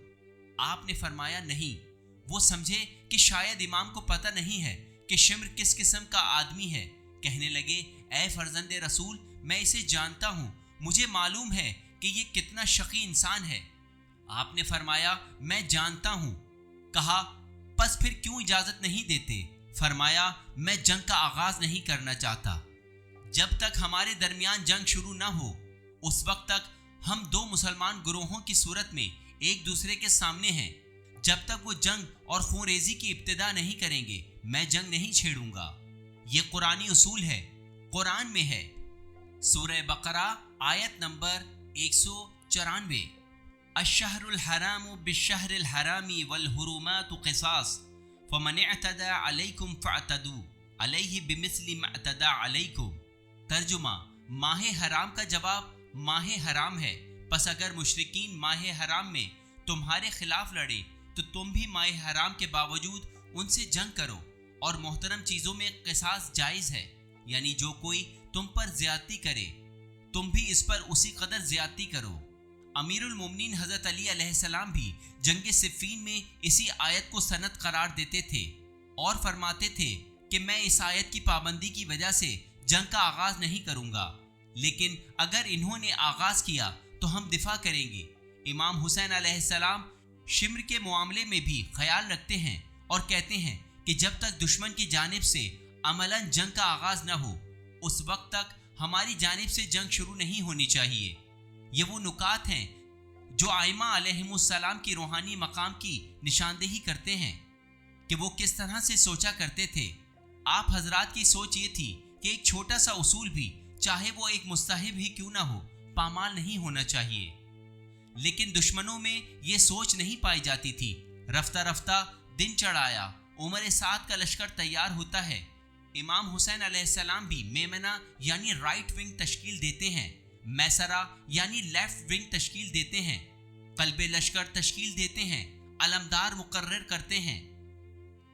Speaker 1: آپ نے فرمایا نہیں۔ وہ سمجھے کہ شاید امام کو پتہ نہیں ہے کہ شمر کس قسم کا آدمی ہے۔ کہنے لگے، اے فرزند رسول، میں اسے جانتا ہوں، مجھے معلوم ہے کہ یہ کتنا شقی انسان ہے۔ آپ نے فرمایا، میں جانتا ہوں۔ کہا، پس پھر کیوں اجازت نہیں دیتے؟ فرمایا، میں جنگ کا آغاز نہیں کرنا چاہتا۔ جب تک ہمارے درمیان جنگ شروع نہ ہو اس وقت تک ہم دو مسلمان گروہوں کی صورت میں ایک دوسرے کے سامنے ہیں۔ جب تک وہ جنگ اور خون ریزی کی ابتدا نہیں کریں گے میں جنگ نہیں چھیڑوں گا۔ یہ قرآنی اصول ہے، قرآن میں ہے۔ سورہ بقرہ آیت نمبر 194۔ الشہر الحرام بالشہر الحرام والحرمات قصاص فمن اعتدى علیکم فاعتدوا علیہ بمثل ما اعتدى علیکم۔ ترجمہ، ماہ حرام کا جواب ماہ حرام ہے، پس اگر مشرکین ماہ حرام میں تمہارے خلاف لڑے تو تم بھی ماہ حرام کے باوجود ان سے جنگ کرو، اور محترم چیزوں میں قصاص جائز ہے، یعنی جو کوئی تم پر زیادتی کرے تم بھی اس پر اسی قدر زیادتی کرو۔ امیر المومنین حضرت علی علیہ السلام بھی جنگ صفین میں اسی آیت کو سند قرار دیتے تھے اور فرماتے تھے کہ میں اس آیت کی پابندی کی وجہ سے جنگ کا آغاز نہیں کروں گا، لیکن اگر انہوں نے آغاز کیا تو ہم دفاع کریں گے۔ امام حسین علیہ السلام شمر کے معاملے میں بھی خیال رکھتے ہیں اور کہتے ہیں کہ جب تک دشمن کی جانب سے عملاً جنگ کا آغاز نہ ہو اس وقت تک ہماری جانب سے جنگ شروع نہیں ہونی چاہیے۔ یہ وہ نکات ہیں جو ائمہ علیہم السلام کی روحانی مقام کی نشاندہی کرتے ہیں کہ وہ کس طرح سے سوچا کرتے تھے۔ آپ حضرات کی سوچ یہ تھی کہ ایک چھوٹا سا اصول بھی چاہے وہ ایک مستحب ہی کیوں نہ ہو پامال نہیں ہونا چاہیے، لیکن دشمنوں میں یہ سوچ نہیں پائی جاتی تھی۔ رفتہ رفتہ دن چڑھ آیا، عمر سعد کا لشکر تیار ہوتا ہے۔ امام حسین علیہ السلام بھی میمنہ یعنی رائٹ ونگ تشکیل دیتے ہیں، میسرہ یعنی لیفٹ ونگ تشکیل دیتے ہیں، قلب لشکر تشکیل دیتے ہیں، علمدار مقرر کرتے ہیں۔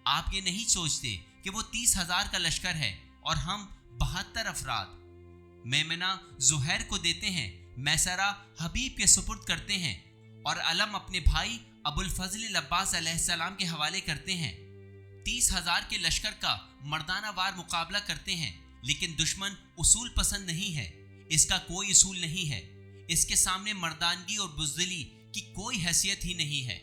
Speaker 1: آپ یہ نہیں سوچتے کہ وہ 30,000 کا لشکر ہے اور ہم 72 افراد۔ میمنہ زہیر کو دیتے ہیں، میسرہ حبیب کے سپرد کرتے ہیں اور علم اپنے بھائی ابو الفضل العباس علیہ السلام کے حوالے کرتے ہیں۔ 30,000 کے لشکر کا مردانہ وار مقابلہ کرتے ہیں، لیکن دشمن اصول پسند نہیں ہے، اس کا کوئی اصول نہیں ہے، اس کے سامنے مردانگی اور بزدلی کی کوئی حیثیت ہی نہیں ہے۔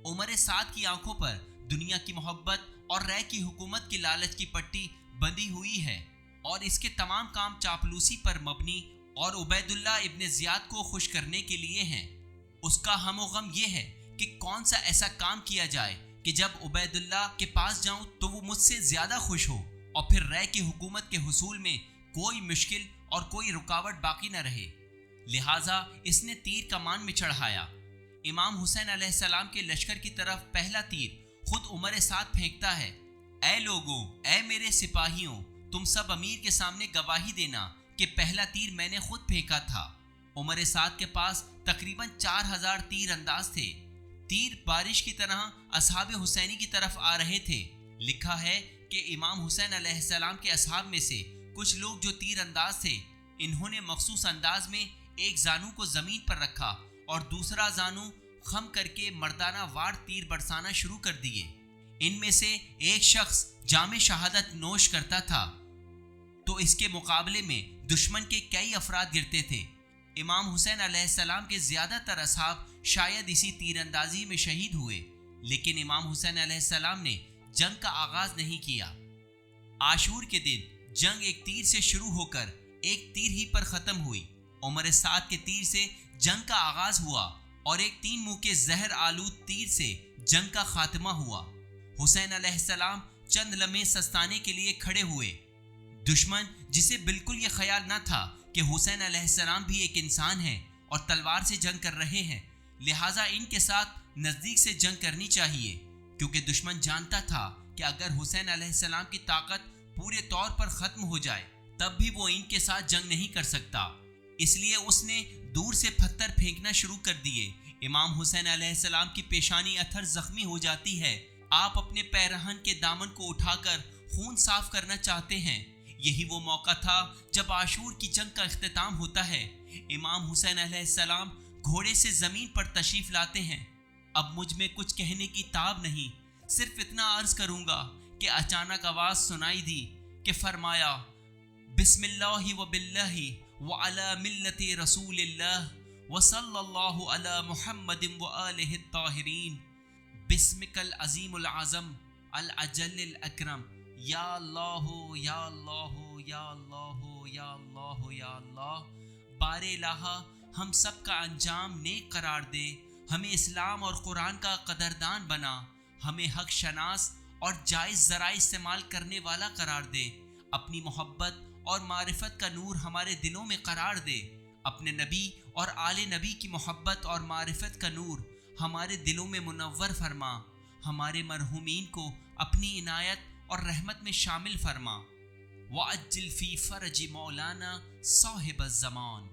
Speaker 1: عمر سعد کی آنکھوں پر دنیا کی محبت اور رائے کی حکومت کی لالچ کی پٹی بندھی ہوئی ہے اور اس کے تمام کام چاپلوسی پر مبنی اور عبید اللہ ابن زیاد کو خوش کرنے کے لیے ہیں۔ اس کا ہم و غم یہ ہے کہ کون سا ایسا کام کیا جائے کہ جب عبید اللہ کے پاس جاؤں تو وہ مجھ سے زیادہ خوش ہو، اور پھر رائے کی حکومت کے حصول میں کوئی مشکل اور کوئی رکاوٹ باقی نہ رہے، لہٰذا اس نے تیر کمان میں چڑھایا۔ امام حسین علیہ السلام کے لشکر کی طرف پہلا تیر خود عمر سعد پھینکتا ہے۔ اے لوگوں، اے میرے سپاہیوں، تم سب امیر کے سامنے گواہی دینا کہ پہلا تیر میں نے خود پھینکا تھا۔ عمر سعد کے پاس تقریباً 4000 تیر انداز تھے۔ تیر بارش کی طرح اصحاب حسینی کی طرف آ رہے تھے۔ لکھا ہے کہ امام حسین علیہ السلام کے اصحاب میں سے کچھ لوگ جو تیر انداز تھے، انہوں نے مخصوص انداز میں ایک زانو کو زمین پر رکھا اور دوسرا زانو خم کر کے مردانہ وار تیر برسانا شروع کر دیے۔ ان میں سے ایک شخص جام شہادت نوش کرتا تھا تو اس کے مقابلے میں دشمن کے کئی افراد گرتے تھے۔ امام حسین علیہ السلام کے زیادہ تر اصحاب شاید اسی تیر اندازی میں شہید ہوئے، لیکن امام حسین علیہ السلام نے جنگ کا آغاز نہیں کیا۔ عاشور کے دن جنگ ایک تیر سے شروع ہو کر ایک تیر ہی پر ختم ہوئی۔ عمر سعد کے تیر سے جنگ کا آغاز ہوا اور ایک 3 منہ کے زہر آلود تیر سے جنگ کا خاتمہ ہوا۔ حسین علیہ السلام چند لمحے سستانے کے لیے کھڑے ہوئے۔ دشمن جسے بالکل یہ خیال نہ تھا کہ حسین علیہ السلام بھی ایک انسان ہیں اور تلوار سے جنگ کر رہے ہیں، لہٰذا ان کے ساتھ نزدیک سے جنگ کرنی چاہیے، کیونکہ دشمن جانتا تھا کہ اگر حسین علیہ السلام کی طاقت پورے طور پر ختم ہو جائے تب بھی وہ ان کے ساتھ جنگ نہیں کر سکتا، اس لیے اس نے دور سے پتھر پھینکنا شروع کر دیے۔ امام حسین علیہ السلام کی پیشانی اتھر زخمی ہو جاتی ہے۔ آپ اپنے پیرہن کے دامن کو اٹھا کر خون صاف کرنا چاہتے ہیں۔ یہی وہ موقع تھا جب عاشور کی جنگ کا اختتام ہوتا ہے۔ امام حسین علیہ السلام گھوڑے سے زمین پر تشریف لاتے ہیں۔ اب مجھ میں کچھ کہنے کی تاب نہیں، صرف اتنا عرض کروں گا کہ اچانک آواز سنائی دی کہ فرمایا، بسم اللہ و باللہ وعلی ملت رسول اللہ وصلی اللہ علی محمد وآلہ الطاہرین، بسمک العظیم العظم العجل الاکرم، یا اللہ یا اللہ یا اللہ یا اللہ یا اللہ۔ بار الہ ہم سب کا انجام نیک قرار دے، ہمیں اسلام اور قرآن کا قدردان بنا، ہمیں حق شناس اور جائز ذرائع استعمال کرنے والا قرار دے، اپنی محبت اور معرفت کا نور ہمارے دلوں میں قرار دے، اپنے نبی اور آل نبی کی محبت اور معرفت کا نور ہمارے دلوں میں منور فرما، ہمارے مرحومین کو اپنی عنایت اور رحمت میں شامل فرما، وعجل فی فرج مولانا صاحب الزمان۔